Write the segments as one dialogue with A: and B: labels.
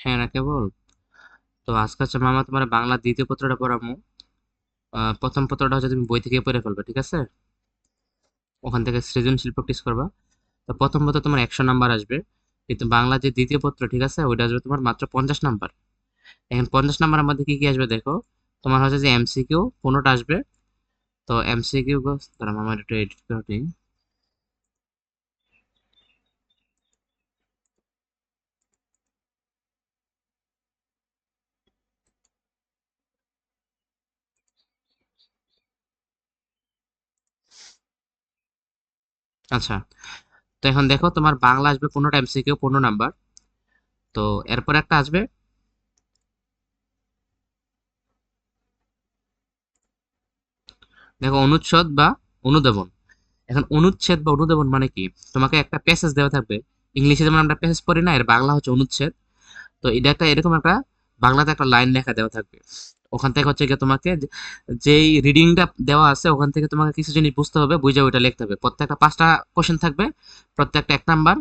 A: হ্যাঁ না কেবল। তো আজকে হচ্ছে মামা তোমার বাংলা দ্বিতীয় পত্রটা পড়ামু। প্রথম পত্রটা হচ্ছে তুমি বই থেকে পড়ে ফেলবে, ঠিক আছে? ওখান থেকে সৃজনশীল প্র্যাকটিস করবা। তো প্রথম পত্র তোমার 100 নাম্বার আসবে, কিন্তু বাংলা যে দ্বিতীয় পত্র, ঠিক আছে, ওইটা আসবে তোমার মাত্র 50 নাম্বার। এখন 50 নাম্বারের মধ্যে কি কি আসবে দেখো। তোমার হচ্ছে যে এমসিকিউ 15টা আসবে। তো এমসিকিউ দাঁড়া মামা একটু এডিট করে দিই। আচ্ছা, তো এখন দেখো তোমার বাংলা আসবে 15টা এমসিকিউ 15 নাম্বার। তো এরপর একটা আসবে, দেখো অনুচ্ছেদ বা অনুদেবন। এখন অনুচ্ছেদ বা অনুদেবন মানে কি? তোমাকে একটা প্যাসেজ দেওয়া থাকবে। ইংলিশে যেমন আমরা প্যাসেজ পড়ি না, এর বাংলা হচ্ছে অনুচ্ছেদ। তো এটা একটা এরকম একটা বাংলাতে একটা লাইন লেখা দেওয়া থাকবে। ওখান থেকে হচ্ছে গিয়ে তোমাকে যেই রিডিংটা দেওয়া আছে ওখান থেকে তোমাকে কিছু জিনিস বুঝতে হবে, বুঝে ওইটা লিখতে হবে। প্রত্যেকটা 5টা কোশ্চেন থাকবে, প্রত্যেকটা 1 নাম্বার।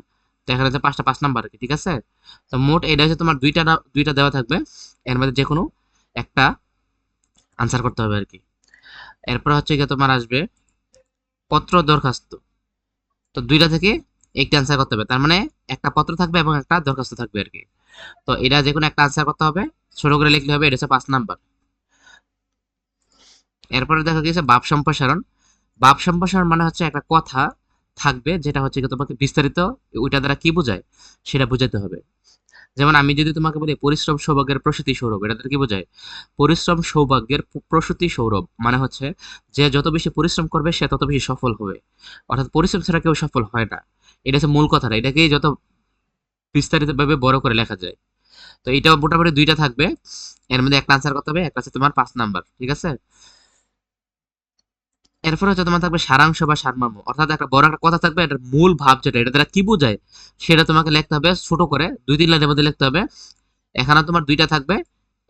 A: তো এখানে হচ্ছে 5টা 5 নাম্বার আর কি, ঠিক আছে? তো মোট এটা হচ্ছে তোমার দুইটা দেওয়া থাকবে। এর মধ্যে যে কোনো একটা আনসার করতে হবে আর কি। এরপর হচ্ছে গিয়ে তোমার আসবে পত্র দরখাস্ত। তো দুইটা থেকে একটা আনসার করতে হবে, তার মানে একটা পত্র থাকবে এবং একটা দরখাস্ত থাকবে আর কি। তো এটা যে কোনো একটা আনসার করতে হবে, ছোট করে লিখলে হবে। এটা হচ্ছে 5 নাম্বার। এরপরে দেখা গেছে ভাব সম্প্রসারণ। ভাব সম্প্রসারণ মানে হচ্ছে একটা কথা থাকবে যেটা হচ্ছে কি তোমাকে বিস্তারিত ওইটা দ্বারা কি বোঝায় সেটা বুঝাতে হবে। যেমন আমি যদি তোমাকে বলি পরিশ্রম সৌভাগ্যের প্রসূতি সৌরভ, এটা দ্বারা কি বোঝায়? পরিশ্রম সৌভাগ্যের প্রসূতি সৌরভ মানে হচ্ছে যে যত বেশি পরিশ্রম করবে সে তত বেশি সফল হবে। অর্থাৎ পরিশ্রম ছাড়া কেউ সফল হয় না। এটা হচ্ছে মূল কথাটা, এটাকেই যত বিস্তারিতভাবে বড় করে লেখা যায়। তো এটা মোটামুটি দুইটা থাকবে। এর মধ্যে একটা আনসার করতে হবে, একটা হচ্ছে তোমার 5 নাম্বার, ঠিক আছে? এরপর হচ্ছে তোমার থাকবে সারাংশ বা সারমর্ম, অর্থাৎ একটা বড় একটা কথা থাকবে, এটার মূল ভাব যেটা, এটা দ্বারা কি বোঝায় সেটা তোমাকে লিখতে হবে ছোট করে 2-3 লাইনের মধ্যে লিখতে হবে। এখানে তোমার দুইটা থাকবে,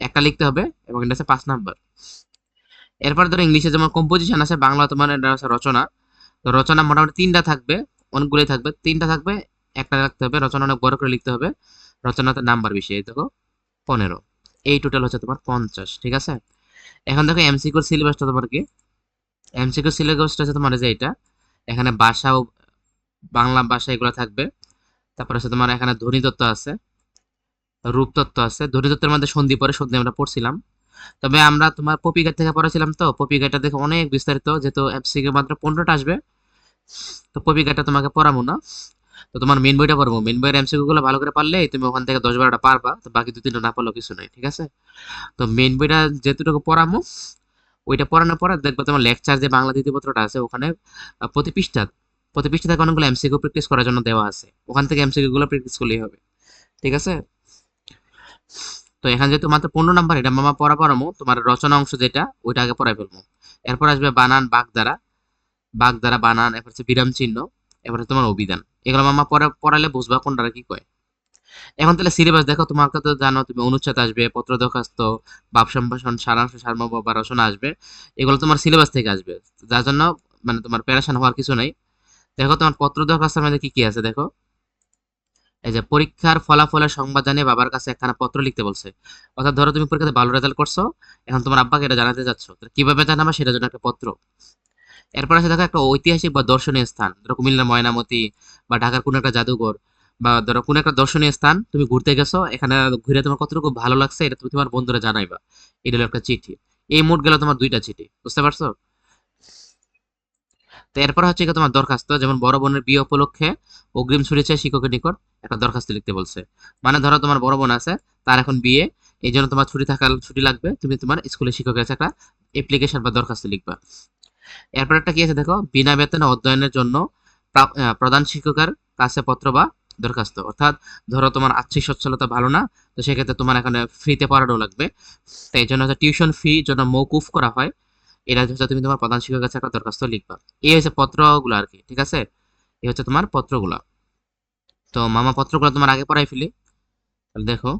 A: একটা লিখতে হবে এবং এটা হচ্ছে 5 নাম্বার। এরপর ধরো ইংলিশে যেমন কম্পোজিশন আছে, বাংলা তোমার এটা হচ্ছে রচনা। তো রচনা মোটামুটি 3টা থাকবে, অনেকগুলোই থাকবে, 3টা থাকবে, একটা রাখতে হবে। রচনা অনেক বড় করে লিখতে হবে। রচনাতে নাম্বার বেশি, এই দেখো 15। এই টোটাল হচ্ছে তোমার 50, ঠিক আছে? এখন দেখো এমসিকিউর সিলেবাসটা তোমার কি। এমসিকিউ সিলেবাসটা হচ্ছে তোমার এই যে এটা। এখানে ভাষা ও বাংলা ভাষা এগুলো থাকবে। তারপর হচ্ছে তোমার এখানে ধ্বনিতত্ত্ব আছে, রূপতত্ত্ব আছে। ধ্বনিতত্ত্বের মধ্যে সন্ধি পড়ে, সন্ধি আমরা পড়ছিলাম। তবে আমরা তোমার পপি গাইড থেকে পড়েছিলাম, তো পপি গাইডটা দেখে অনেক বিস্তারিত, যেহেতু এমসিকিউ মাত্র 15টা আসবে। তো পপি গাইডটা তোমাকে পড়াবো না। তো তোমার মেন বইটা পড়বো। মেন বইয়ের এমসিকিউ গুলো ভালো করে পারলে তুমি ওখান থেকে 10-12টা পারবা, তো বাকি 2-3টা না পারলেও কিছু নাই, ঠিক আছে? তো মেন বইটা যেটুকু পড়ামো ওইটা পড়ানোর পরে দেখবো তোমার লেকচার যে বাংলা দ্বিতীয় পত্রটা আছে ওখানে প্রতি পৃষ্ঠা থেকে অনেকগুলো এমসিকিউ প্র্যাকটিস করার জন্য দেওয়া আছে। ওখান থেকে এমসিকিউ গুলো প্র্যাকটিস করলেই হবে, ঠিক আছে? তো এখানে যেহেতু মাত্র 15 নাম্বার, এটা মামা পড়ামো। তোমার রচনা অংশ যেটা ওইটা আগে পড়াই ফেলবো। এরপর আসবে বানান, বাগধারা, বাগধারা বানান, এরপর হচ্ছে বিরাম চিহ্ন, এরপর হচ্ছে তোমার অভিধান। এগুলো মামা পড়ালে বুঝবা কোনটা কি কয়। এখন তাহলে সিলেবাস দেখো, তোমার তো জানো তুমি অনুচ্ছেদ আসবে, পত্র দরখাস্ত, ভাব সম্ভাষণ, সারাংশ সারমর্ম বা রচনা আসবে। এগুলো তোমার সিলেবাস থেকে আসবে, যার জন্য মানে তোমার প্যারাশান হওয়ার কিছু নাই। দেখো তোমার পত্র দরখাস্তের মধ্যে কি কি আছে দেখো। এই যে পরীক্ষার ফলাফলের সংবাদ জানিয়ে বাবার কাছে একখানা পত্র লিখতে বলছে। অর্থাৎ ধরো তুমি পরীক্ষাতে ভালো রেজাল্ট করছো, এখন তোমার আব্বাকে এটা জানাতে যাচ্ছ, কিভাবে জানাবা সেটার জন্য একটা পত্র। এরপর আছে দেখো একটা ঐতিহাসিক বা দর্শনীয় স্থান, ধরো কুমিল্লার ময়নামতি বা ঢাকার কোনো একটা জাদুঘর, বা ধরো কোনো একটা দর্শনীয় স্থান তুমি ঘুরতে গেছো, এখানে ঘুরে তোমার কতটুকু ভালো লাগছে এটা তুমি তোমার বন্ধুরা জানাইবা। এটা হলো একটা চিঠি। এই মোট গেল তোমার 2টা চিঠি, বুঝতে পারছো? তো এরপর হচ্ছে কি তোমার দরখাস্ত, যেমন বড় বোনের বিয়ে উপলক্ষে অগ্রিম ছুটি চেয়ে শিক্ষকের নিকট একটা দরখাস্ত লিখতে বলছে। মানে ধরো তোমার বড় বোন আছে, তার এখন বিয়ে, এই জন্য তোমার ছুটি লাগবে, তুমি তোমার স্কুলের শিক্ষকের কাছে একটা অ্যাপ্লিকেশন বা দরখাস্ত লিখবা। এরপর একটা কি আছে দেখো, বিনা বেতনে অধ্যয়নের জন্য প্রধান শিক্ষকের কাছে পত্র বা দরখাস্ত। অর্থাৎ ধরো তোমার আর্থিক সচ্ছলতা ভালো না, তো সেক্ষেত্রে তোমার এখানে ফ্রিতে পড়ানো লাগবে। তো এই জন্য হচ্ছে টিউশন ফি জন্য মৌকুফ করা হয়। এটা হচ্ছে তুমি তোমার প্রধান শিক্ষকের কাছে একটা দরখাস্ত লিখবা। এই হচ্ছে পত্রগুলো আর কি, ঠিক আছে? এই হচ্ছে তোমার পত্রগুলা। তো মামা পত্রগুলো তোমার আগে পড়াই ফেলি, তাহলে দেখো।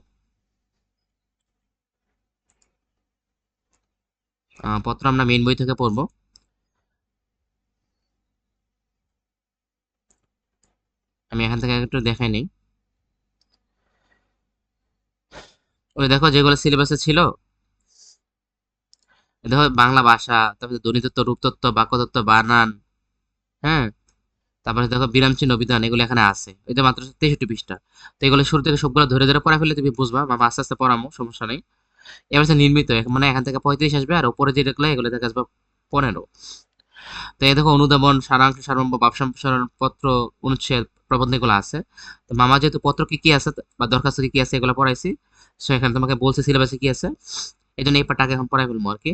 A: পত্র আমরা মেইন বই থেকে পড়বো। আমি এখান থেকে একটু দেখাই নেই। ওই দেখো যেগুলো সিলেবাসে ছিল, দেখো বাংলা ভাষা, তারপরে ধ্বনিতত্ত্ব, রূপতত্ত্ব, বাক্যতত্ত্ব, বানান, হ্যাঁ, তারপরে দেখো বিরাম চিহ্ন, বিধান, এগুলো এখানে আছে। এটা মাত্র 63 পৃষ্ঠা। তো এগুলো শুরু থেকে সবগুলো ধরে ধরে পড়া ফেলে তুমি বুঝবা, মামা আস্তে আস্তে পড়ামো, সমস্যা নেই। এবার হচ্ছে নির্মিত, মানে এখান থেকে 35 আসবে, আর উপরে যে দেখলে এগুলো থেকে আসবে 15। তো এই দেখো অনুধাবন, সারাংশ, সারমর্ম, ভাবসম্প্রসারণ, পত্র, অনুচ্ছেদ, প্রবন্ধ, এগুলো আছে। তো মামা যেহেতু পত্র কি কি আছে বা দরখাস্ত কি কি আছে এগুলো পড়াইছি, সো এখানে তোমাকে বলছে সিলেবাসে কি আছে, এই জন্য এই পার্টটাকে এখন পড়াই ফেলবো আর কি।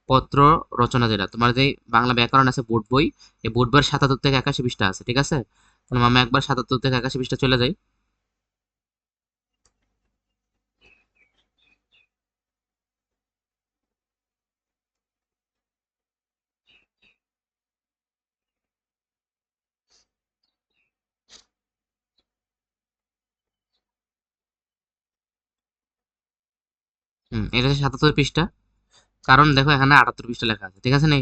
A: পত্র রচনা, যেটা তোমার যে বাংলা ব্যাকরণ আছে বোর্ড বই, এই বোর্ড বইয়ের 77 থেকে 81 পৃষ্ঠা আছে, ঠিক আছে? তাহলে মামা একবার 77 থেকে 81 পৃষ্ঠা চলে যাই। এটা হচ্ছে 77 পৃষ্ঠা। কারণ দেখো এখানে 78 পৃষ্ঠা লেখা আছে, ঠিক আছে নেই?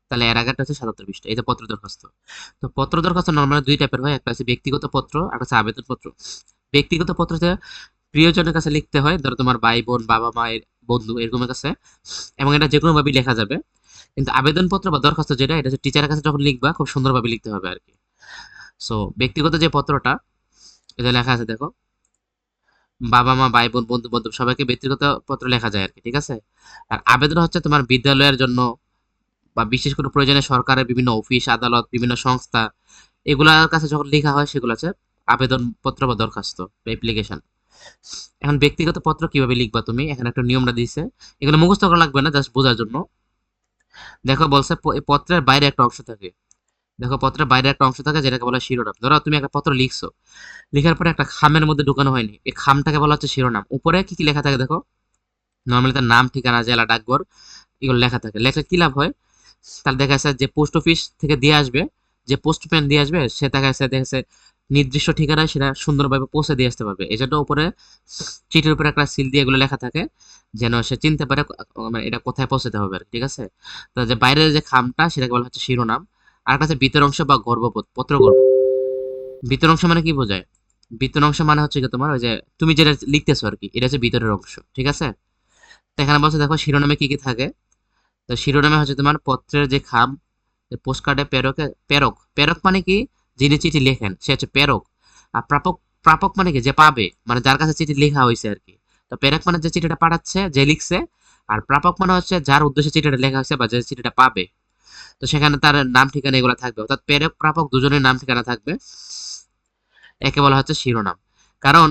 A: তাহলে এর আগেরটা হচ্ছে 77 পৃষ্ঠা। এই যে পত্র দরখাস্ত। তো পত্র দরখাস্ত নর্মালি দুই টাইপের হয়, একটা হচ্ছে ব্যক্তিগত পত্র, আর হচ্ছে আবেদন পত্র। ব্যক্তিগত পত্র হচ্ছে প্রিয়জনের কাছে লিখতে হয়, ধরো তোমার ভাই বোন, বাবা মায়ের, বন্ধু, এরকমের কাছে, এবং এটা যে কোনো ভাবে লেখা যাবে। কিন্তু আবেদন পত্র বা দরখাস্ত যেটা, এটা হচ্ছে টিচারের কাছে যখন লিখবা খুব সুন্দরভাবে লিখতে হবে আর কি। সো ব্যক্তিগত যে পত্রটা, এটা লেখা আছে দেখো, বাবা মা, ভাই বোন, বন্ধু বান্ধব সবাইকে ব্যক্তিগত পত্র লেখা যায় আর কি, ঠিক আছে? আর আবেদন হচ্ছে তোমার বিদ্যালয়ের জন্য বা বিশেষ কোনো প্রয়োজনে সরকারের বিভিন্ন অফিস, আদালত, বিভিন্ন সংস্থা, এগুলার কাছে যখন লেখা হয় সেগুলো হচ্ছে আবেদন পত্র বা দরখাস্ত বা অ্যাপ্লিকেশন। এখন ব্যক্তিগত পত্র কিভাবে লিখবা তুমি, এখানে একটা নিয়মটা দিয়েছে। এগুলো মুখস্থ করা লাগবে না, জাস্ট বোঝার জন্য। দেখো বলছে এই পত্রের বাইরে একটা অংশ থাকে। দেখো পত্রের বাইরে একটা অংশ থাকে যেটাকে বলা হয় শিরোনাম। ধরো তুমি একটা পত্র লিখছো, লেখার পরে একটা খামের মধ্যে ঢুকানো হয়নি, এই খামটাকে বলা হচ্ছে শিরোনাম। উপরে কি কি লেখা থাকে দেখো, নর্মালি তার নাম, ঠিকানা, জেলা, ডাকঘর, এগুলো লেখা থাকে। লেখলে কি লাভ হয়, তাহলে দেখা যাচ্ছে যে পোস্ট অফিস থেকে দিয়ে আসবে, যে পোস্টম্যান দিয়ে আসবে, সে দেখা যাচ্ছে নির্দিষ্ট ঠিকানায় সেটা সুন্দরভাবে পৌঁছে দিয়ে আসতে পারবে। এজন্য উপরে চিঠির উপরে একটা সিল দিয়ে এগুলো লেখা থাকে, যেন সে চিনতে পারে মানে এটা কোথায় পৌঁছাতে হবে আর কি, ঠিক আছে? তো যে বাইরের যে খামটা সেটাকে বলা হচ্ছে শিরোনাম। আর কাছে ভিতর অংশ বা গর্ভপথ, পত্রগর্ভ। ভিতর অংশ মানে কি বোঝায়? ভিতর অংশ মানে হচ্ছে কি তোমার ওই যে তুমি যেটা লিখতেছো আর কি, এটা হচ্ছে ভিতরের অংশ, ঠিক আছে? তো এখানে বলছে দেখো শিরোনামে কি কি থাকে। তো শিরোনামে হচ্ছে তোমার পত্রের যে খাম, পোস্ট কার্ডে প্রেরকে, প্রেরক, প্রেরক মানে কি, যিনি চিঠি লেখেন সে হচ্ছে প্রেরক। আর প্রাপক, প্রাপক মানে কি, যে পাবে, মানে যার কাছে চিঠি লেখা হয়েছে আর কি। তো প্রেরক মানে যে চিঠিটা পাঠাচ্ছে, যে লিখছে। আর প্রাপক মানে হচ্ছে যার উদ্দেশ্যে চিঠিটা লেখা হয়েছে বা যে চিঠিটা পাবে। তো সেখানে তার নাম ঠিকানা এগুলো থাকবে, অর্থাৎ প্রেরক প্রাপক দুজনের নাম ঠিকানা থাকবে। একে বলা হচ্ছে শিরোনাম। কারণ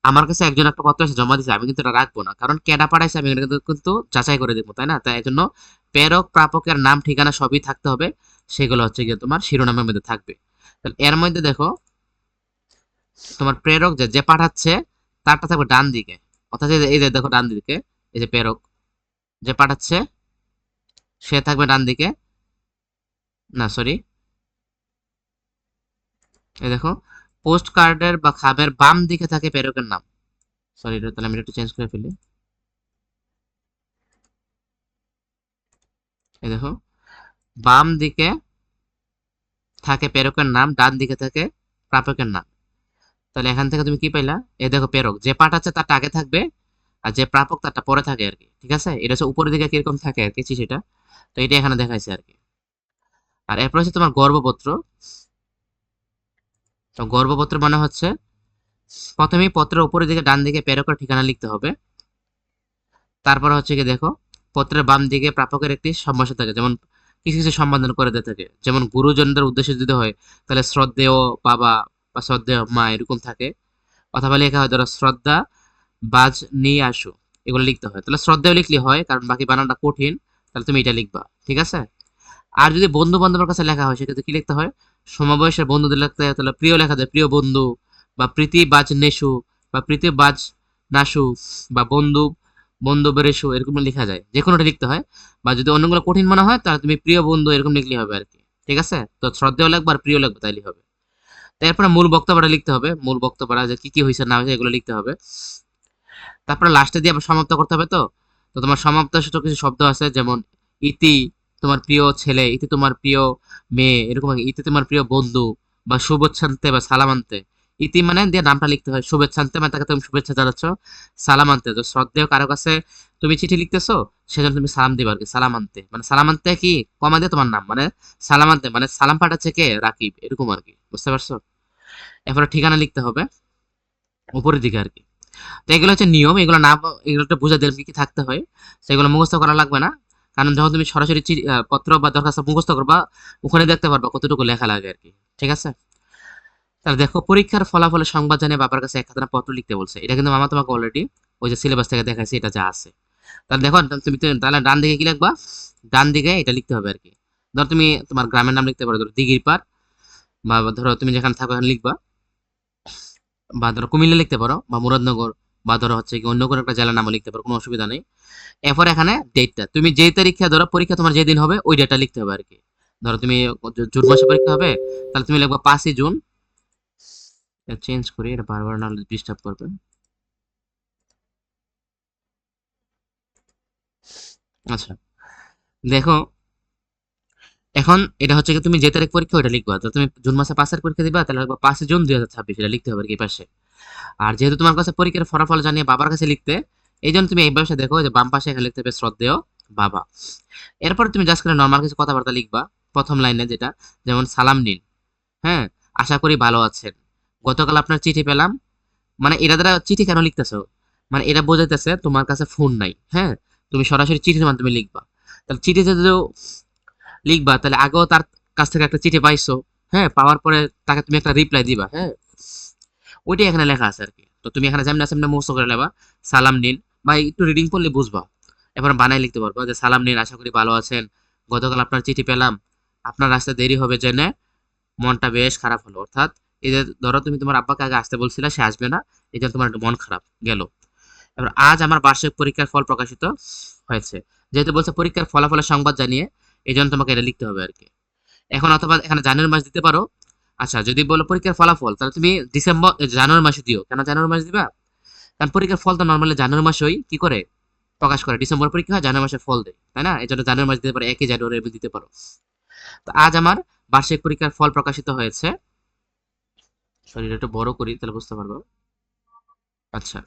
A: আমার কাছে একজন একটা পত্র এসে জমা দিয়েছে, আমি কিন্তু এটা রাখবো না, কারণ কেডা পাঠাইছে আমি এটা কিন্তু যাচাই করে দেখবো, তাই না? তাই এই জন্য প্রেরক প্রাপকের নাম ঠিকানা সবই থাকতে হবে। সেগুলো হচ্ছে গিয়ে তোমার শিরোনামের মধ্যে থাকবে। তাহলে এর মধ্যে দেখো তোমার প্রেরক যে যে পাঠাচ্ছে তারটা থাকবে ডান দিকে, অর্থাৎ এই যে দেখো ডান দিকে, এই যে প্রেরক যে পাঠাচ্ছে সে থাকবে ডান দিকে। না সরি, এই দেখো পোস্ট কার্ডের বা খামের বাম দিকে থাকে প্রেরকের নাম। সরি, তাহলে আমি একটু চেঞ্জ করে ফেলি। এই দেখো বাম দিকে থাকে প্রেরকের নাম, ডান দিকে থাকে প্রাপকের নাম। তাহলে এখান থেকে তুমি কি পাইলা, এই দেখো প্রেরক যে পাঠাচ্ছে তারটা আগে থাকবে, আর যে প্রাপক তারটা পরে থাকে আর কি, ঠিক আছে? এটা হচ্ছে উপরের দিকে কিরকম থাকে আর কি সেটা। তো এটা এখানে দেখাইছে আর কি। আর এরপর হচ্ছে তোমার গর্ভপত্র। তো গর্ভপত্র মানে হচ্ছে প্রথমেই পত্রের উপরের দিকে ডান দিকে প্রেরকের ঠিকানা লিখতে হবে। তারপর হচ্ছে কি দেখো পত্রের বাম দিকে প্রাপকের একটি সম্ভাষণ থাকে, যেমন কিছু কিছু সম্বোধন করে দিয়ে থাকে, যেমন গুরুজনদের উদ্দেশ্যে যদি হয় তাহলে শ্রদ্ধেয় বাবা বা শ্রদ্ধেয় মা এরকম থাকে। অথবা লেখা হয় ধরো শ্রদ্ধা বাজ নিয়ে আসো, এগুলো লিখতে হয়। তাহলে শ্রদ্ধেয় লিখলে হয়, কারণ বাকি বানানটা কঠিন। তাহলে তুমি এটা লিখবা, ঠিক আছে? আর যদি বন্ধু বান্ধবের কাছে লেখা হয় সেক্ষেত্রে কি লিখতে হয়, সমবয়সের বন্ধুদের লিখতে হয়, তাহলে প্রিয় লেখা যায় প্রিয় বন্ধু, বা প্রীতি বাজ নেশু, বা প্রীতি বাজ নাসু, বা বন্ধু বন্ধু বেরেসু, এরকম লেখা যায়, যে কোনোটা লিখতে হয়। বা যদি অন্যগুলো কঠিন মনে হয় তাহলে তুমি প্রিয় বন্ধু এরকম লিখলে হবে আর কি, ঠিক আছে? তো শ্রদ্ধেয় লাগবে আর প্রিয় লাগবে, তাইলে হবে। তারপরে মূল বক্তব্যটা লিখতে হবে, মূল বক্তব্যটা যে কি কি হয়েছে না হয়েছে এগুলো লিখতে হবে। তারপরে লাস্টে দিয়ে আবার সমাপ্ত করতে হবে। তো তো তোমার সমাপ্ত সূচক কিছু শব্দ আছে, যেমন ইতি তোমার প্রিয় ছেলে, ইতি তোমার প্রিয় মেয়ে, এরকম ইতি তোমার প্রিয় বন্ধু, বা শুভচ্ছান্তে বা সালামান্তে, ইতি মানে দিয়ে নামটা লিখতে হয়, শুভেচ্ছা আনতে মানে তাকে তুমি শুভেচ্ছা জানাচ্ছ, সালাম আনতে তো শ্রদ্ধেয় কারো কাছে তুমি চিঠি লিখতেছো, সেজন্য তুমি সালাম দিবা আর কি। সালাম আনতে মানে সালাম আনতে কি কমা দিয়ে তোমার নাম মানে সালাম আনতে মানে সালাম পাঠাচ্ছে কে, রাকিব, এরকম আর কি, বুঝতে পারছো? এরপরে ঠিকানা লিখতে হবে উপরের দিকে আর কি। তো এগুলো হচ্ছে নিয়ম, এগুলো না, এগুলো একটু বুঝে দিলে কি কি থাকতে হয়, সেগুলো মুখস্থ করা লাগবে না। কারণ যখন তুমি সরাসরি পত্র বা দরখাস্ত মুখস্থ করবা, ওখানে দেখতে পারবা কতটুকু লেখা লাগে আর কি। ঠিক আছে? তাহলে দেখো, পরীক্ষার ফলাফলের সংবাদ জানিয়ে বাবার কাছে এক খাতানা পত্র লিখতে বলছে। এটা কিন্তু মামা তোমাকে অলরেডি ওই যে সিলেবাস থেকে দেখাইছে, এটা যা আছে। তাহলে দেখো, তাহলে ডান দিকে কি লিখবা? ডান দিকে এটা লিখতে হবে আর কি। ধরো তুমি তোমার গ্রামের নাম লিখতে পারো, ধরো দিঘির পার, বা ধরো তুমি যেখানে থাকো এখানে লিখবা, বা ধরো কুমিল্লা লিখতে পারো, বা মুরাদনগর, বা ধরো হচ্ছে কি অন্য কোনো একটা জেলার নামও লিখতে পারো, কোনো অসুবিধা নেই। এরপর এখানে ডেটটা, তুমি যেই তারিখে ধরো পরীক্ষা তোমার যেদিন হবে ওই ডেটটা লিখতে হবে আর কি। ধরো তুমি জুন মাসে পরীক্ষা হবে, তাহলে তুমি লিখবা 5ই জুন। চেঞ্জ করি, এটা বারবার নাহলে ডিস্টার্ব করবে। আচ্ছা, দেখো, এখন এটা হচ্ছে কি তুমি যে তারিখ পরীক্ষা ওইটা লিখবা। তো তুমি জুন মাসে 5-এর পরীক্ষা দিবা, তাহলে লিখবা 5ই জুন 2026, এটা লিখতে হবে আর কি এই পাশে। আর যেহেতু তোমার কাছে পরীক্ষার ফলাফল জানিয়ে বাবার কাছে লিখতে, এই জন্য তুমি এই পাশে দেখো যে বাম পাশে এখানে লিখতে হবে শ্রদ্ধেয় বাবা। এরপর তুমি জাস্ট করে নর্মাল কিছু কথাবার্তা লিখবা প্রথম লাইনে, যেটা যেমন সালাম নিন, হ্যাঁ, আশা করি ভালো আছেন, গতকাল আপনার চিঠি পেলাম। মানে এটা দ্বারা চিঠি কেন লিখতেছো, মানে এটা বোঝাইতেছে তোমার কাছে ফোন নাই, হ্যাঁ, তুমি সরাসরি চিঠির মাধ্যমে লিখবা। তাহলে চিঠিতে যদি লিখবা, তাহলে আগেও তার কাছ থেকে একটা চিঠি পাইছো, হ্যাঁ, পাওয়ার পরে তাকে তুমি একটা রিপ্লাই দিবা, হ্যাঁ, ওইটাই এখানে লেখা আছে আর কি। তো তুমি এখানে যেমন আছে মুখস্থ করে নেবা, সালাম নিন, বা একটু রিডিং করলে বুঝবা। এবার বানাই লিখতে পারবো যে সালাম নিন, আশা করি ভালো আছেন, গতকাল আপনার চিঠি পেলাম, আপনার আসতে দেরি হবে জেনে মনটা বেশ খারাপ হলো। অর্থাৎ এই যে ধরো তুমি তোমার আব্বাকে আগে আসতে বলছিলে, সে আসবে না, এই জন্য তোমার একটু মন খারাপ গেল। এবার আজ আমার বার্ষিক পরীক্ষার ফল প্রকাশিত হয়েছে, যেহেতু বলছে পরীক্ষার ফলাফলের সংবাদ জানিয়ে, এই জন্য তোমাকে এটা লিখতে হবে আর কি। এখন অথবা এখানে জানুয়ারি মাস দিতে পারো। আচ্ছা, যদি বলো পরীক্ষার ফলাফল, তাহলে তুমি জানুয়ারি মাসে দিও। কেন জানুয়ারি মাস দিবা? কারণ পরীক্ষার ফল তো নর্মালি জানুয়ারি মাসেই কি করে প্রকাশ করে, ডিসেম্বর পরীক্ষা হয়, জানুয়ারি মাসে ফল দেয়, তাই না? এই জন্য জানুয়ারি মাস দিতে পারো, 1 জানুয়ারি দিতে পারো। তো আজ আমার বার্ষিক পরীক্ষার ফল প্রকাশিত হয়েছে। সরি, এটা একটু বড় করি তাহলে বুঝতে পারবো। আচ্ছা,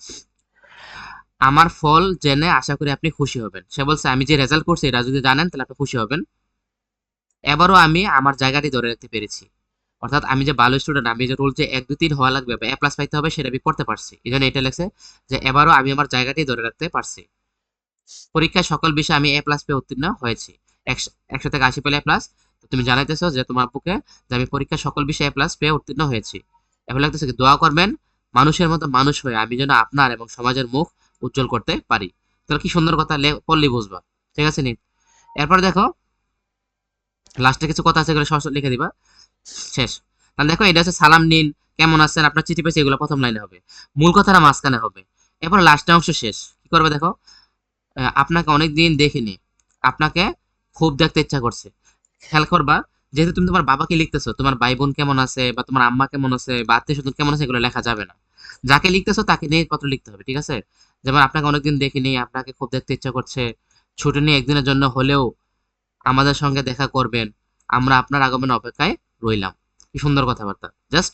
A: আমার ফল জেনে আশা করি আপনি খুশি হবেন। সে বলছে আমি যে রেজাল্ট করছি এটা যদি জানেন তাহলে আপনি খুশি হবেন। এবারও আমি আমার জায়গাটি ধরে রাখতে পেরেছি। অর্থাৎ আমি যে ভালো স্টুডেন্ট, আমি যে রোল যে 1 2 3 হওয়া লাগবে বা A+ পাইতে হবে সেটা আমি করতে পারছি, এই জন্য এটা লেখছে যে এবারও আমি আমার জায়গাটি ধরে রাখতে পারছি। পরীক্ষায় সকল বিষয়ে আমি A+ পেয়ে উত্তীর্ণ হয়েছি। 100 থেকে 80 পেলে A+। তুমি জানাইতেছো যে তোমার বুকে যে আমি পরীক্ষায় সকল বিষয়ে A+ পেয়ে উত্তীর্ণ হয়েছি। এখন লাগতেছে কি, দোয়া করবেন মানুষের মতো মানুষ হয়ে আমি যেন আপনার এবং সমাজের মুখ উজ্জ্বল করতে পারি। তাহলে কি সুন্দর কথা, পড়লেই বুঝবা। ঠিক আছে নি? এরপর দেখো, লাস্টে কিছু কথা আছে, এগুলো সরাসরি লিখে দিবা, শেষ। তাহলে দেখো, এটা হচ্ছে সালাম নিন, কেমন আছেন, আপনার চিঠি পেয়েছি, এগুলো প্রথম লাইনে হবে, মূল কথাটা মাঝখানে হবে। এরপর লাস্টের অংশ শেষ কি করবে দেখো, আপনাকে অনেকদিন দেখিনি, আপনাকে খুব দেখতে ইচ্ছা করছে। খেয়াল করবা, যেহেতু তুমি তোমার বাবাকে লিখতেছো, তোমার ভাই বোন কেমন আছে বা তোমার আম্মা কেমন আছে বা আত্মীয় স্বজন কেমন আছে এগুলো লেখা যাবে না। যাকে লিখতেছো তাকে নিয়ে পত্র লিখতে হবে, ঠিক আছে? যেমন আপনাকে অনেকদিন দেখিনি, আপনাকে খুব দেখতে ইচ্ছা করছে, ছুটি নিয়ে একদিনের জন্য হলেও আমাদের সঙ্গে দেখা করবেন, আমরা আপনার আগমনের অপেক্ষায় রইলাম। কি সুন্দর কথাবার্তা, জাস্ট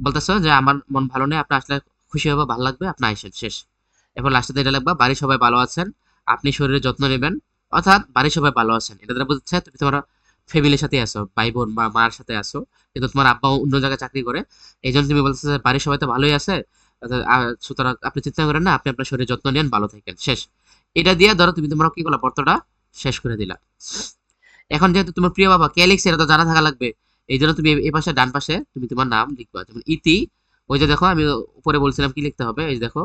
A: বলতেছো যে আমার মন ভালো নেই, আপনি আসলে খুশি হবে, ভালো লাগবে, আপনি আইসেন, শেষ। এরপর লাস্টে এটা লিখবা, বাড়ির সবাই ভালো আছেন, আপনি শরীরের যত্ন নেবেন। অর্থাৎ বাড়ির সবাই ভালো আছেন, এটা দ্বারা বোঝাচ্ছে তুমি তোমার ফ্যামিলির সাথে আসো, ভাই বোন বা মার সাথে আসো, কিন্তু তোমার আব্বা অন্য জায়গায় চাকরি করে, এই জন্য তুমি বলতেছো যে বাড়ির সবাই তো ভালোই আছে, সুতরাং আপনি চিন্তা করেন না, আপনি আপনার শরীরের যত্ন নেন, ভালো থাকেন, শেষ। এটা দিয়ে ধরো তুমি তোমার কি করলা, পত্রটা শেষ করে দিলা। এখন যেহেতু তোমার প্রিয় বাবা কে লিখছে এটা তো জানা থাকা লাগবে, এই জন্য তুমি এই পাশে ডান পাশে তুমি তোমার নাম লিখবা, যেমন ইতি। ওই যে দেখো আমি উপরে বলছিলাম কি লিখতে হবে, এই যে দেখো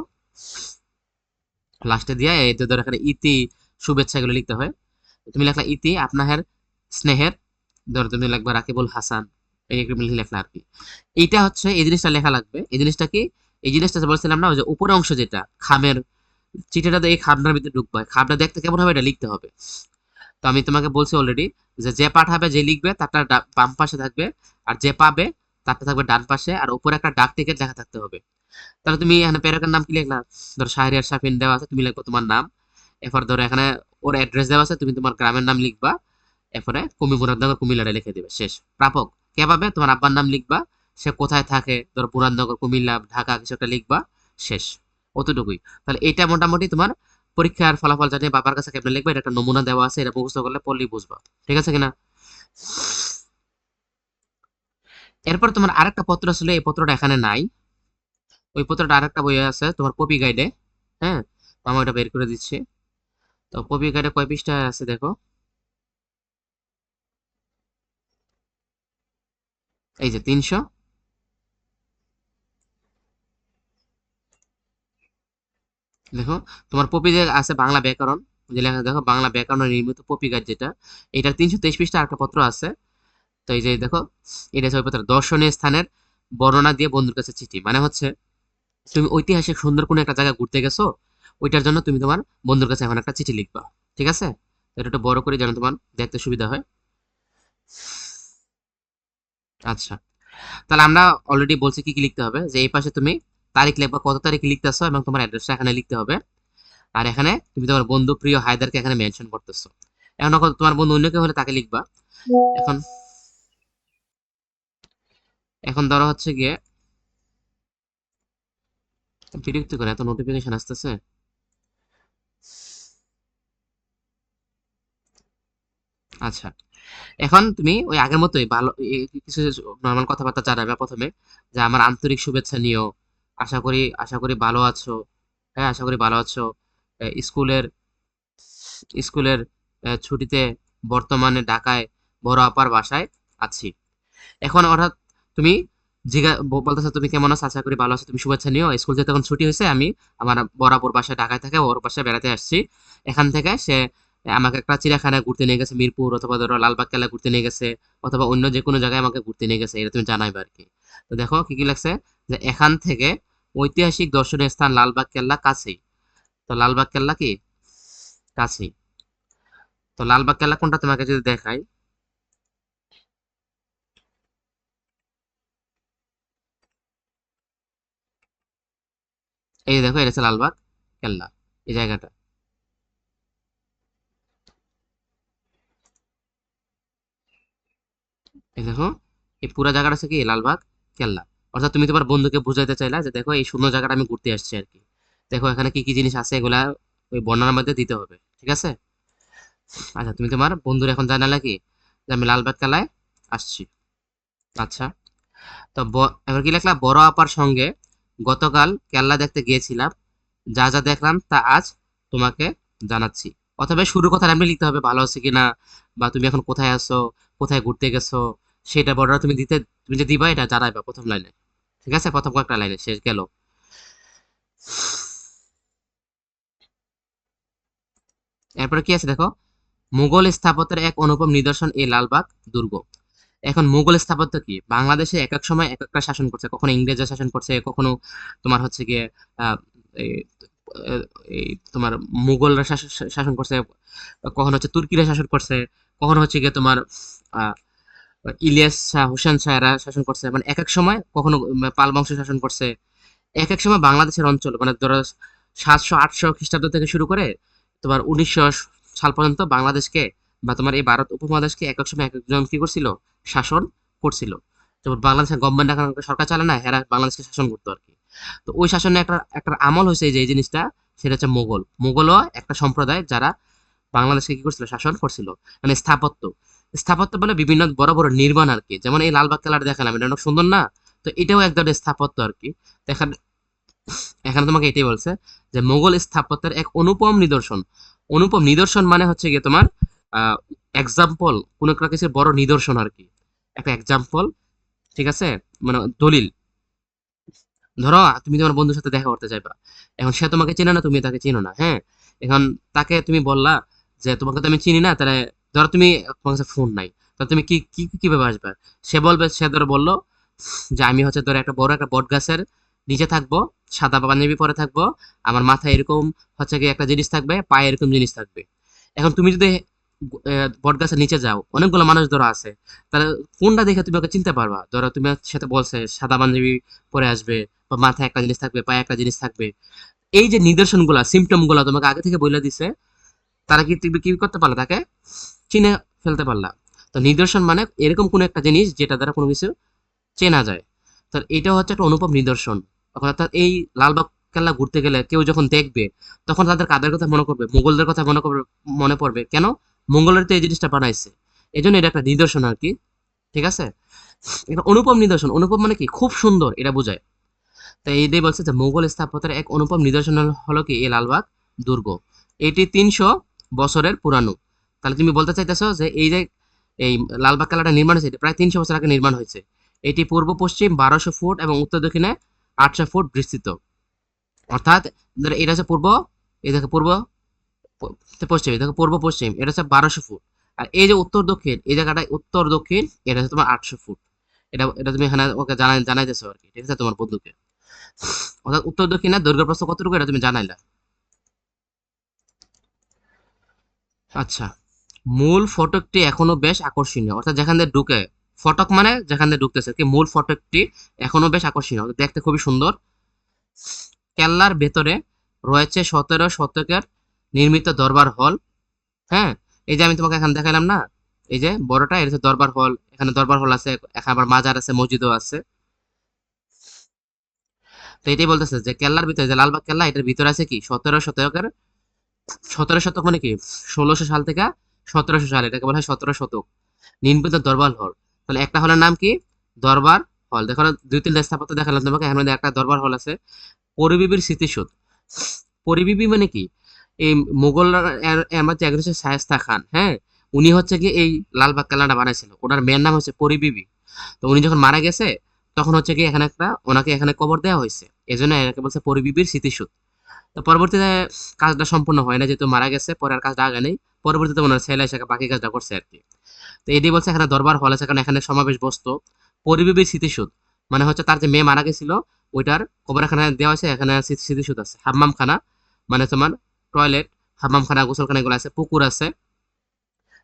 A: লাস্টে দিয়ে এই যে ধরো এখানে ইতি শুভেচ্ছা এগুলো লিখতে হয়। তুমি লেখলা ইতি আপনার স্নেহের, ধরো তুমি লিখবা রাকিবুল হাসান, এইরকম লেখলা আর কি। এইটা হচ্ছে এই জিনিসটা লেখা লাগবে। এই জিনিসটা কি, এই জিনিসটা যে বলছিলাম না, ওই যে উপরের অংশ যেটা খামের, চিঠিটা তো এই খামটার ভিতরে ঢুকবে, খামটা দেখতে কেমন হবে এটা লিখতে হবে। তো আমি তোমাকে বলছি অলরেডি যে যে পাঠাবে যে লিখবে তারটা বাম পাশে থাকবে, আর যে পাবে তারটা থাকবে ডান পাশে, আর উপরে একটা ডাক টিকিট লেখা থাকতে হবে। তাহলে তুমি এখানে প্রেরকের নাম কি লিখলা, ধরো শাহরিয়ার শাফিন দেওয়া আছে, তুমি লিখবো তোমার নাম। এরপর ধরো এখানে ওর অ্যাড্রেস দেওয়া আছে, তুমি তোমার গ্রামের নাম লিখবা। এরপরে মুরাদনগর কুমিল্লাটা লিখে দিবে, শেষ। প্রাপক কে পাবে, তোমার আব্বার নাম লিখবা, সে কোথায় থাকে, ধরো পুরাননগর, কুমিল্লা, ঢাকা, কিছু একটা লিখবা, শেষ, অতটুকুই। তাহলে এটা মোটামুটি তোমার পরীক্ষার ফলাফল জানিয়ে বাবার কাছে কেমনে লিখবে, এটা একটা নমুনা দেওয়া আছে, এটা মুখস্থ করলে পড়লেই বুঝবা, ঠিক আছে কিনা। এরপর তোমার আরেকটা পত্র ছিল, এই পত্রটা এখানে নাই, ওই পত্রটা আরেকটা বই আছে তোমার পপি গাইডে। হ্যাঁ, মামা ওটা বের করে দিচ্ছে। তো পপি গাইডে কয় পৃষ্ঠা আছে দেখো, এই যে 300। দেখো তোমার পপি যে আছে বাংলা ব্যাকরণ, যে লেখা দেখো বাংলা ব্যাকরণ নির্মিত পপি গাইড যেটা, এটা 323 পৃষ্ঠা আরেকটা পত্র আছে। তো এই যে দেখো, এটা হচ্ছে ওই পত্র, দর্শনীয় স্থানের বর্ণনা দিয়ে বন্ধুর কাছে চিঠি, মানে হচ্ছে তুমি ঐতিহাসিক সুন্দর কোনো একটা জায়গা ঘুরতে গেছো, ওইটার জন্য তুমি তোমার বন্ধুর কাছে এখন একটা চিঠি লিখবা, ঠিক আছে। এটা একটু বড় করে যেন তোমার দেখতে সুবিধা হয়। আচ্ছা, তাহলে আমরা অলরেডি বলছি কি কি লিখতে হবে, যে এই পাশে তুমি তারিখ লিখবা, কত তারিখে লিখতেছো এবং তোমার অ্যাড্রেসটা এখানে লিখতে হবে। আর এখানে তুমি তোমার বন্ধু প্রিয় হায়দারকে এখানে মেনশন করতেছো। এখন তোমার বন্ধু অন্য কেউ হলে তাকে লিখবা। এখন এখন ধরো হচ্ছে গিয়ে, বিরক্ত করে এত নোটিফিকেশন আসতেছে। আচ্ছা, এখন তুমি ওই আগের মতোই ভালো কিছু নর্মাল কথাবার্তা জানাবে প্রথমে, যে আমার আন্তরিক শুভেচ্ছা নিও, আশা করি ভালো আছো। হ্যাঁ, আশা করি ভালো আছো। স্কুলের স্কুলের ছুটিতে বর্তমানে ঢাকায় বড় আপার বাসায় আছি। এখন অর্থাৎ তুমি বলতেছো তুমি কেমন আছো, আশা করি ভালো আছো, তুমি শুভেচ্ছা নিও, স্কুল যেতে এখন ছুটি হয়েছে, আমি আমার বরাবর বাসায় ঢাকায় থাকে, ওর বাসায় বেড়াতে আসছি। এখান থেকে সে আমাকে একটা চিড়িয়াখানায় ঘুরতে নিয়ে গেছে, মিরপুর অথবা ধরো লালবাগ কেল্লা ঘুরতে নিয়ে গেছে, অথবা অন্য যে কোনো জায়গায় আমাকে ঘুরতে নিয়ে গেছে, এটা তুমি জানাইবে আর কি। তো দেখো কি কি লাগছে, যে এখান থেকে ঐতিহাসিক দর্শনীয় স্থান লালবাগ কেল্লা কাছেই। তো লালবাগ কেল্লা কি কাছেই। তো লালবাগ কেল্লা কোনটা তোমাকে যদি দেখাই, এই যে দেখো, এটা হচ্ছে লালবাগ কেল্লা, এই জায়গাটা। এই দেখো, এই পুরো জায়গাটা হচ্ছে কি লালবাগ কেল্লা। অর্থাৎ তুমি তোমার বন্ধুকে বুঝাইতে চাইলা যে দেখো এই শূন্য জায়গাটা আমি ঘুরতে আসছি আর কি, দেখো এখানে কি কি জিনিস আছে, এগুলা ওই বর্ণনার মধ্যে দিতে হবে, ঠিক আছে। আচ্ছা, তুমি তোমার বন্ধুর এখন জানালা কি, যে আমি লালবাগ কেল্লায় আসছি। আচ্ছা, তো এবার কি লিখলা, বড় আপার সঙ্গে গতকাল কেল্লা দেখতে গিয়েছিলাম, যা যা দেখলাম তা আজ তোমাকে জানাচ্ছি। অথবা শুরুর কথা এমনি লিখতে হবে, ভালো আছে কিনা, বা তুমি এখন কোথায় আছো, কোথায় ঘুরতে গেছো, সেটা বর্ডার তুমি যে দিবা এটা জানাইবা প্রথম লাইনে, ঠিক আছে, প্রথম কয়েকটা লাইনে শেষ গেল। এরপরে কি আছে দেখো, মুঘল স্থাপত্যের এক অনুপম নিদর্শন এই লালবাগ দুর্গ। এখন মুঘল স্থাপত্য কি, বাংলাদেশে এক এক সময় এক একটা শাসন করছে, কখনো ইংরেজরা শাসন করছে, কখনো তোমার হচ্ছে গিয়ে আহ, এই এই তোমার মুঘলরা শাসন করছে, কখনো হচ্ছে তুর্কিরা শাসন করছে, কখনো হচ্ছে গিয়ে তোমার আহ, ইলিয়াস শাহ, হুসেন শাহ এরা শাসন করছে, মানে এক এক সময় কখনো পাল বংশ শাসন করছে। এক এক সময় বাংলাদেশের অঞ্চল মানে ধরো 700 800 খ্রিস্টাব্দ থেকে শুরু করে তোমার 1900 সাল পর্যন্ত বাংলাদেশকে বা তোমার এই ভারত উপমহাদেশকে এক এক সময় এক একজন কি করছিল, শাসন করছিল। যেমন বাংলাদেশের গভর্নমেন্ট এখন সরকার চালে না, এরা বাংলাদেশকে শাসন করতো আর কি। তো ওই শাসনে একটা একটা আমল হয়েছে, যে এই জিনিসটা, সেটা হচ্ছে মোগলও একটা সম্প্রদায় যারা বাংলাদেশকে কি করছিল, শাসন করছিল। মানে স্থাপত্য, স্থাপত্য বলে বিভিন্ন বড় বড় নির্মাণ আর কি, যেমন এই লালবাগ কেল্লাটা দেখালাম, এটা অনেক সুন্দর না, তো এটাও এক ধরনের স্থাপত্য আর কি। দেখা, এখানে তোমাকে এটাই বলছে যে মোগল স্থাপত্যের এক অনুপম নিদর্শন। অনুপম নিদর্শন মানে হচ্ছে গিয়ে তোমার এক্সাম্পল, কোন একটা কিছুর বড় নিদর্শন আর কি, একটা এক্সাম্পল, ঠিক আছে, মানে দলিল। ধরো তুমি তোমার বন্ধুর সাথে দেখা করতে যাইবা, এখন সে তোমাকে চেনে না, তুমি তাকে চিনো না, হ্যাঁ। এখন তাকে তুমি বললা যে তোমাকে তো আমি চিনি না, তাহলে ধরো তোমার কাছে ফোন নাই, তাহলে তুমি কি কি কিভাবে আসবে, সে ধরো বললো যে আমি হচ্ছে ধরো একটা বড় একটা বট গাছের নিচে থাকবো, সাদা পাঞ্জাবি পরে থাকবো, আমার মাথায় এরকম হচ্ছে কি একটা জিনিস থাকবে, পায়ে এরকম জিনিস থাকবে। এখন তুমি যদি বট গাছের নিচে যাও, অনেকগুলো মানুষ ধরো আছে, তাহলে কোনটা দেখে তুমি ওকে চিনতে পারবা, ধরো তুমি সাথে বলছে সাদা পাঞ্জাবি পরে আসবে, বা মাথায় একটা জিনিস থাকবে, পায়ে একটা জিনিস থাকবে, এই যে নিদর্শন গুলা, সিমটম গুলা তোমাকে আগে থেকে বলে দিছে, তারা কি তুমি কি করতে পারলা, তাকে চিনে ফেলতে পারলা। তো নিদর্শন মানে এরকম কোন একটা জিনিস যেটা দ্বারা কোনো কিছু চেনা যায়। তো এটা হচ্ছে একটা অনুপম নিদর্শন। অর্থাৎ এই লালবাগ কেল্লা ঘুরতে গেলে কেউ যখন দেখবে তখন তাদের কাদের কথা মনে করবে, মুঘলদের কথা মনে পড়বে। কেন? মঙ্গলের তো এই জিনিসটা বানাইছে, এই জন্য এটা একটা নিদর্শন আর কি। ঠিক আছে, এটা অনুপম নিদর্শন। অনুপম মানে কি? খুব সুন্দর, এটা বোঝায়। তাই এই দিয়ে বলছে যে মুঘল স্থাপত্যের এক অনুপম নিদর্শন হলো কি এই লালবাগ দুর্গ। এটি 300 বছরের পুরানো। তাহলে তুমি বলতে চাইতেছো যে এই যে এই লালবাগ কেল্লাটা নির্মাণ হয়েছে, এটা প্রায় 300 বছর আগে নির্মাণ হয়েছে। এটি পূর্ব পশ্চিম 1200 ফুট এবং উত্তর দক্ষিণে 800 ফুট বিস্তৃত। অর্থাৎ ধরো এটা হচ্ছে পূর্ব, এই দেখো পূর্ব পশ্চিম, এই দেখো পূর্ব পশ্চিম, এটা হচ্ছে 1200 ফুট। আর এই যে উত্তর দক্ষিণ, এই জায়গাটা উত্তর দক্ষিণ, এটা হচ্ছে তোমার 800 ফুট। এটা এটা তুমি এখানে ওকে জানাইতেছো আর কি, ঠিক আছে, তোমার বন্ধুকে। অর্থাৎ উত্তর দক্ষিণে দৈর্ঘ্য প্রস্থ কতটুকু এটা তুমি জানাইলা। আচ্ছা, মূল ফটকটি এখনো বেশ আকর্ষণীয়। অর্থাৎ যেখান দিয়ে ঢুকে, ফটক মানে যেখান দিয়ে ঢুকতেছে কি, মূল ফটকটি এখনো বেশ আকর্ষণীয়, দেখতে খুবই সুন্দর। কেল্লার ভেতরে রয়েছে 17 শতকের নির্মিত দরবার হল। হ্যাঁ, এই যে আমি তোমাকে এখন দেখালাম না, এই যে বড়টা, এটা হচ্ছে দরবার হল। এখানে দরবার হল আছে, এখানে আবার মাজার আছে, মসজিদও আছে। তো এটাই বলতেছে যে কেল্লার ভিতরে, যে লালবাগ কেল্লা, এটার ভিতরে আছে কি 17 শতকের। 17 শতক মানে কি 1600 সাল থেকে 1700 সাল, এটাকে বলা হয় 17 শতক নির্মিত দরবার হল। তাহলে একটা হলের নাম কি? দরবার হল। দেখো দুই তিনটা স্থাপত্য দেখালাম তোমাকে, এখানে একটা দরবার হল আছে। পরিবিবির স্মৃতিসৌধ। পরিবিবি মানে কি? এই মুঘল আমার যে একজন হচ্ছে শায়েস্তা খান, হ্যাঁ, উনি হচ্ছে কি এই লালবাগ কেল্লাটা বানাইছিল। ওনার মেয়ের নাম হচ্ছে পরিবিবি। তো উনি যখন মারা গেছে তখন হচ্ছে কি এখানে একটা ওনাকে এখানে কবর দেওয়া হয়েছে, এই জন্য এনাকে বলছে পরিবিবির স্মৃতিসৌধ। তো পরবর্তীতে কাজটা সম্পূর্ণ হয় না, যেহেতু মারা গেছে, পরে আর কাজটা আগে নেই। পরবর্তীতে ওনার ছেলে এসে বাকি কাজটা করছে আর কি। তো এটি বলছে এখানে দরবার হল আছে কারণ এখানে সমাবেশ বসতো। পরিবিবির স্মৃতিসৌধ মানে হচ্ছে তার যে মেয়ে মারা গেছিল, ওইটার কবর এখানে দেওয়া হয়েছে, এখানে স্মৃতিসৌধ আছে। হাম্মামখানা মানে তোমার টয়লেট, হাম্মামখানা, গোসলখানা, এগুলো আছে। পুকুর আছে,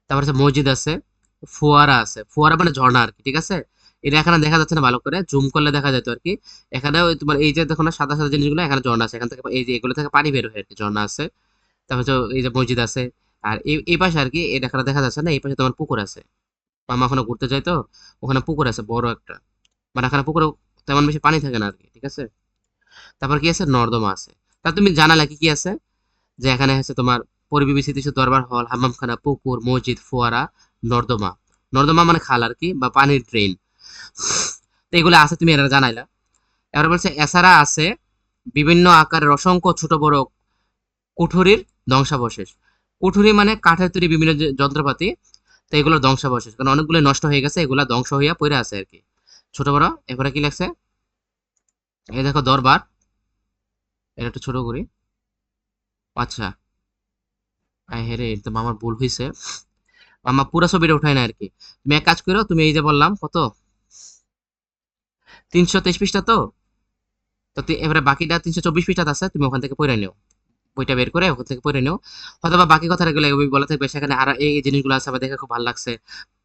A: তারপর হচ্ছে মসজিদ আছে, ফোয়ারা আছে। ফোয়ারা মানে ঝর্ণা আর কি, ঠিক আছে। এটা এখানে দেখা যাচ্ছে না, ভালো করে জুম করলে দেখা যেত আর কি। এখানে ওই তোমার এই যে দেখো না সাদা সাদা জিনিসগুলো, এখানে ঝর্ণা আছে। এখান থেকে এই যে এগুলো থেকে পানি বের হয় আর কি, ঝর্ণা আছে। তারপর হচ্ছে এই যে মসজিদ আছে। আর এই পাশে আর কি, এটা এখানে দেখা যাচ্ছে না, এই পাশে তোমার পুকুর আছে। মামা ওখানে ঘুরতে যাই তো, ওখানে পুকুর আছে বড় একটা। মানে এখানে পুকুরে তেমন বেশি পানি থাকে না আর কি, ঠিক আছে। তারপর কি আছে? নর্দমা আছে। তা তুমি জানালা কি কি আছে, যে এখানে আছে তোমার পরিবিবি স্মৃতিসৌধ, দরবার হল, হাম্মামখানা, পুকুর, মসজিদ, ফোয়ারা, নর্দমা। নর্দমা মানে খাল আর কি, বা পানির ড্রেন। তো এগুলো আছে, তুমি এটা জানাইলা। এবার বলছে এছাড়া আছে বিভিন্ন আকারের অসংখ্য ছোট বড় কুঠুরির ধ্বংসাবশেষ। কুঠুরি মানে কাঠের তৈরি বিভিন্ন যে যন্ত্রপাতি, তো এগুলোর ধ্বংসাবশেষ, কারণ অনেকগুলো নষ্ট হয়ে গেছে, এগুলা ধ্বংস হইয়া পড়ে আছে আর কি, ছোট বড়। এরপরে কি লাগছে? এই দেখো দরবার, এটা একটু ছোট করি। আচ্ছা, হেরে তো আমার ভুল হয়েছে, মামা পুরো ছবিটা উঠায় না আর কি। তুমি এক কাজ করো, তুমি এই যে বললাম কত, 323 পৃষ্ঠা তো। তো এবারে বাকিটা 324 পৃষ্ঠা আছে, তুমি ওখান থেকে পড়ে নিও, বইটা বের করে ওখান থেকে পড়ে নিও। হয়তো বাকি কথাগুলো বলা থাকবে সেখানে, আর এই জিনিসগুলো আছে আমার দেখে খুব ভালো লাগছে।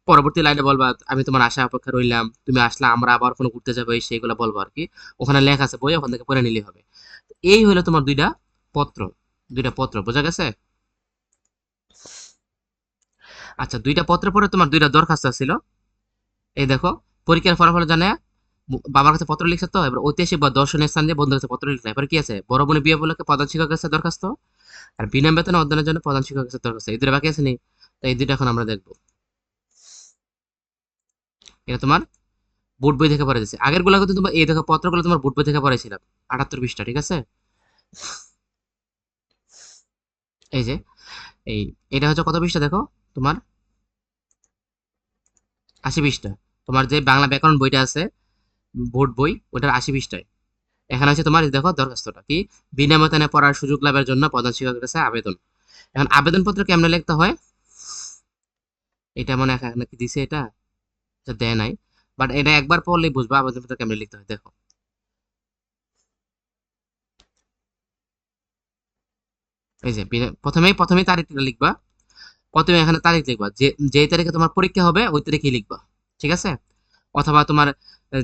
A: পরবর্তী লাইনে বলবা আমি তোমার আশা অপেক্ষা রইলাম, তুমি আসলে আমরা আবার কোনো ঘুরতে যাবো, সেইগুলো বলবো আর কি। ওখানে লেখা আছে বই, ওখান থেকে পড়ে নিলেই হবে। এই হলো তোমার পত্র দুইটা পত্র, বোঝা গেছে? আচ্ছা, দুইটা পত্র পরে তোমার দুইটা দরখাস্ত ছিল। এই দেখো, পরীক্ষার ফলাফল জানে বাবার কাছে পত্র লিখছে, তো এবার ঐতিহাসিক বা দর্শনীয় স্থান দিয়ে বন্ধুর কাছে পত্র লিখলে, এবার কি আছে? বড় বোনের বিয়ে উপলক্ষে প্রধান শিক্ষকের কাছে দরখাস্ত, আর বিনা বেতনে অধ্যয়নের জন্য প্রধান শিক্ষকের কাছে দরখাস্ত। এই দুটো বাকি আছে নি? তো এই দুটো এখন আমরা দেখবো। এটা তোমার বোর্ড বই থেকে পড়ে দিচ্ছে। আগের গুলো কিন্তু তোমার এই দেখো পত্রগুলো তোমার বোর্ড বই থেকে পড়েছিলাম, 78 পৃষ্ঠা, ঠিক আছে। এই যে এই এটা হচ্ছে কত পৃষ্ঠা দেখো, তোমার 80 পৃষ্ঠা। তোমার যে বাংলা ব্যাকরণ বইটা আছে, বোর্ড বই, ওটার 80 পৃষ্ঠায়। এখানে আছে তোমার, এই দেখো দরখাস্তটা কি, বিনা বেতনে পড়ার সুযোগ লাভের জন্য প্রধান শিক্ষকের কাছে আবেদন। এখন আবেদনপত্র কেমনে লিখতে হয়, এটা মনে হয় এখানে কি দিছে, এটা এটা দেয় নাই, বাট এটা একবার পড়লেই বুঝবা আবেদনপত্র কেমনে লিখতে হয়। দেখো এই যে প্রথমেই তারিখটা লিখবা। প্রথমে এখানে তারিখ লিখবা, যে যেই তারিখে তোমার পরীক্ষা হবে ওই তারিখে লিখবা, ঠিক আছে। অথবা তোমার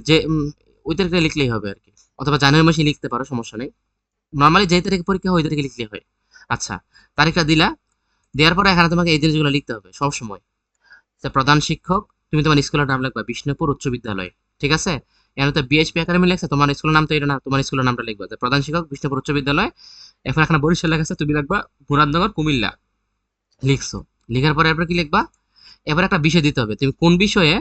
A: যে ওই তারিখে লিখলেই হবে আর কি, অথবা জানুয়ারি মাসে লিখতে পারো, সমস্যা নেই। নর্মালি যেই তারিখে পরীক্ষা হয় ওই তারিখে লিখলে হয়। আচ্ছা, তারিখটা দিলা, দেওয়ার পরে এখানে তোমাকে এই জিনিসগুলো লিখতে হবে সব সময়। প্রধান শিক্ষক, তুমি তোমার স্কুলের নাম লিখবা বিষ্ণুপুর উচ্চ বিদ্যালয়, ঠিক আছে। এখানে তো বিএইচপি একাডেমি লেখছে, তোমার স্কুলের নাম তো এটা না, তোমার স্কুলের নামটা লিখবা যে প্রধান শিক্ষক বিষ্ণুপুর উচ্চ বিদ্যালয়। এখন এখানে বরিশাল লেখা আছে, তুমি লিখবা মুরাদনগর কুমিল্লা, লিখছো। লিখার পরে এরপর কি লিখবা, এবার একটা বিষয় দিতে হবে, তুমি কোন বিষয়ে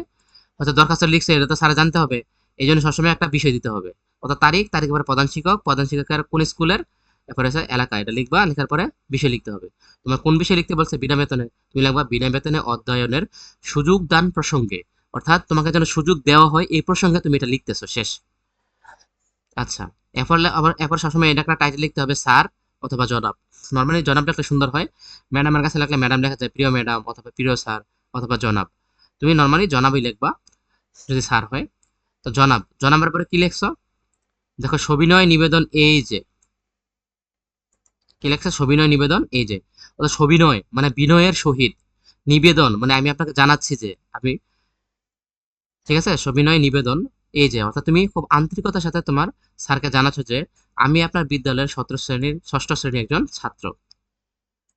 A: হয়তো দরখাস্ত লিখছে এটা তো স্যার জানতে হবে, এই জন্য সবসময় একটা বিষয় দিতে হবে, অর্থাৎ তারিখ পরে প্রধান শিক্ষক, প্রধান শিক্ষকের কোন স্কুলের, এরপরে হচ্ছে এলাকা, এটা লিখবা। লেখার পরে বিষয় লিখতে হবে। তোমার কোন বিষয় লিখতে বলছে, বিনা বেতনে, তুমি লিখবা বিনা বেতনে অধ্যয়নের সুযোগ দান প্রসঙ্গে, অর্থাৎ তোমাকে যেন সুযোগ দেওয়া হয় এই প্রসঙ্গে তুমি এটা লিখতেছো, শেষ। আচ্ছা, এরপর সবসময় এটা একটা টাইটেল লিখতে হবে, স্যার অথবা জনাব। নর্মালি জনাব লিখলে সুন্দর হয়, ম্যাডামের কাছে লাগলে ম্যাডাম লেখা যায়, প্রিয় ম্যাডাম অথবা প্রিয় স্যার অথবা জনাব। তুমি নর্মালি জনাবই লিখবা যদি স্যার হয়। তো জনাবের পরে কি লিখছো, দেখো সবিনয় নিবেদন এই যে, কি লেখছে, সবিনয় নিবেদন এই যে, অর্থাৎ সবিনয় মানে বিনয়ের সহিত, নিবেদন মানে আমি আপনাকে জানাচ্ছি যে আমি, ঠিক আছে, সবিনয় নিবেদন এই যে, অর্থাৎ তুমি খুব আন্তরিকতার সাথে তোমার স্যারকে জানাচ্ছ যে আমি আপনার বিদ্যালয়ের 6ষ্ঠ শ্রেণীর একজন ছাত্র।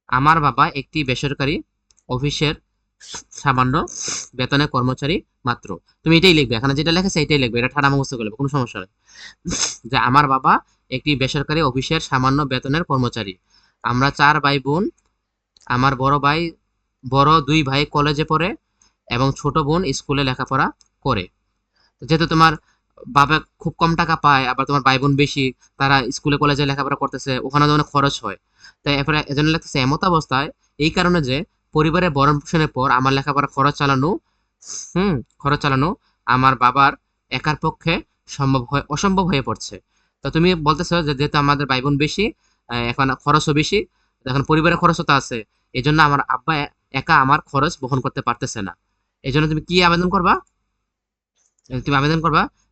A: আমার বাবা একটি বেসরকারি অফিসের সামান্য বেতনের কর্মচারী মাত্র। তুমি এটাই লিখবে, এখানে যেটা লেখা এটাই লিখবে, এটা ঠাড়া মুখস্থ করবে, কোনো সমস্যা নেই। যে আমার বাবা একটি বেসরকারি অফিসের সামান্য বেতনের কর্মচারী। আমরা 4 ভাই বোন। আমার বড় 2 ভাই কলেজে পড়ে এবং ছোট বোন স্কুলে লেখাপড়া করে। যেহেতু তোমার বাবা খুব কম টাকা পায়, আবার তোমার ভাই বোন বেশি, তারা স্কুলে কলেজে লেখাপড়া করতেছে, ওখানে অনেক খরচ হয়। তাই এরপরে এজন্য লাগতেছে এমত অবস্থায়, এই কারণে যে পরিবারের ভরণ পোষণের পর আমার লেখাপড়া হুম খরচ চালানো আমার বাবার একার পক্ষে অসম্ভব হয়ে পড়ছে। তো তুমি বলতেছো যে যেহেতু আমাদের ভাই বোন বেশি, এখন খরচও বেশি, এখন পরিবারের খরচও তো আছে, এই জন্য আমার আব্বা একা আমার খরচ বহন করতে পারতেছে না। এই জন্য তুমি কি আবেদন করবা,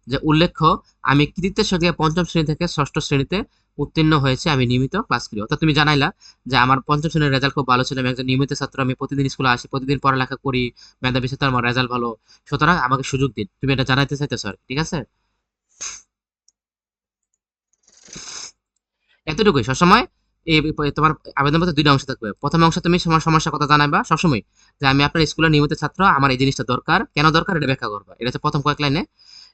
A: যে উল্লেখ্য আমি কৃতিত্বের সঙ্গে 5ম শ্রেণী থেকে 6ষ্ঠ শ্রেণীতে উত্তীর্ণ হয়েছে, আমি নিয়মিত ক্লাস করি। অর্থাৎ তুমি জানাইলা যে আমার 5ম শ্রেণীর রেজাল্ট খুব ভালো ছিল, আমি একজন নিয়মিত ছাত্র, আমি প্রতিদিন স্কুলে আসি, প্রতিদিন পড়ালেখা করি, মেধাবী ছাত্র, আমার রেজাল্ট ভালো, সুতরাং আমাকে সুযোগ দিন, তুমি এটা জানাইতে চাইতেছো আর কি, ঠিক আছে। এতটুকুই সবসময়। এই তোমার আবেদনপত্রে 2টা অংশ থাকবে। প্রথম অংশে তুমি তোমার সমস্যার কথা জানাবা সবসময়, যে আমি আপনার স্কুলের নিয়মিত ছাত্র, আমার এই জিনিসটা দরকার, কেন দরকার এটা ব্যাখ্যা করবা, এটা হচ্ছে প্রথম কয়েক লাইনে।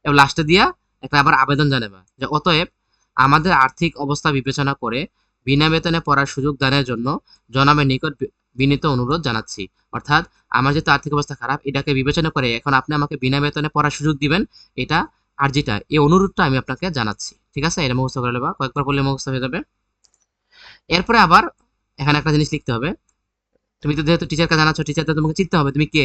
A: এবং লাস্টে দিয়া একটা আবার আবেদন জানাবা যে অতএব আমাদের আর্থিক অবস্থা বিবেচনা করে বিনা বেতনে পড়ার সুযোগ দানের জন্য জনাবের নিকট বিনীত অনুরোধ জানাচ্ছি। অর্থাৎ আমার যেহেতু আর্থিক অবস্থা খারাপ, এটাকে বিবেচনা করে এখন আপনি আমাকে বিনা বেতনে পড়ার সুযোগ দিবেন, এটা আর্জিটা, এই অনুরোধটা আমি আপনাকে জানাচ্ছি, ঠিক আছে। এটা মুখস্থ করে নেবা, কয়েকবার বললে মুখস্থ হয়ে যাবে। এরপরে আবার এখানে একটা জিনিস লিখতে হবে, তুমি তো যেহেতু টিচারকে জানাচ্ছ, টিচারটা তোমাকে চিনতে হবে তুমি কে,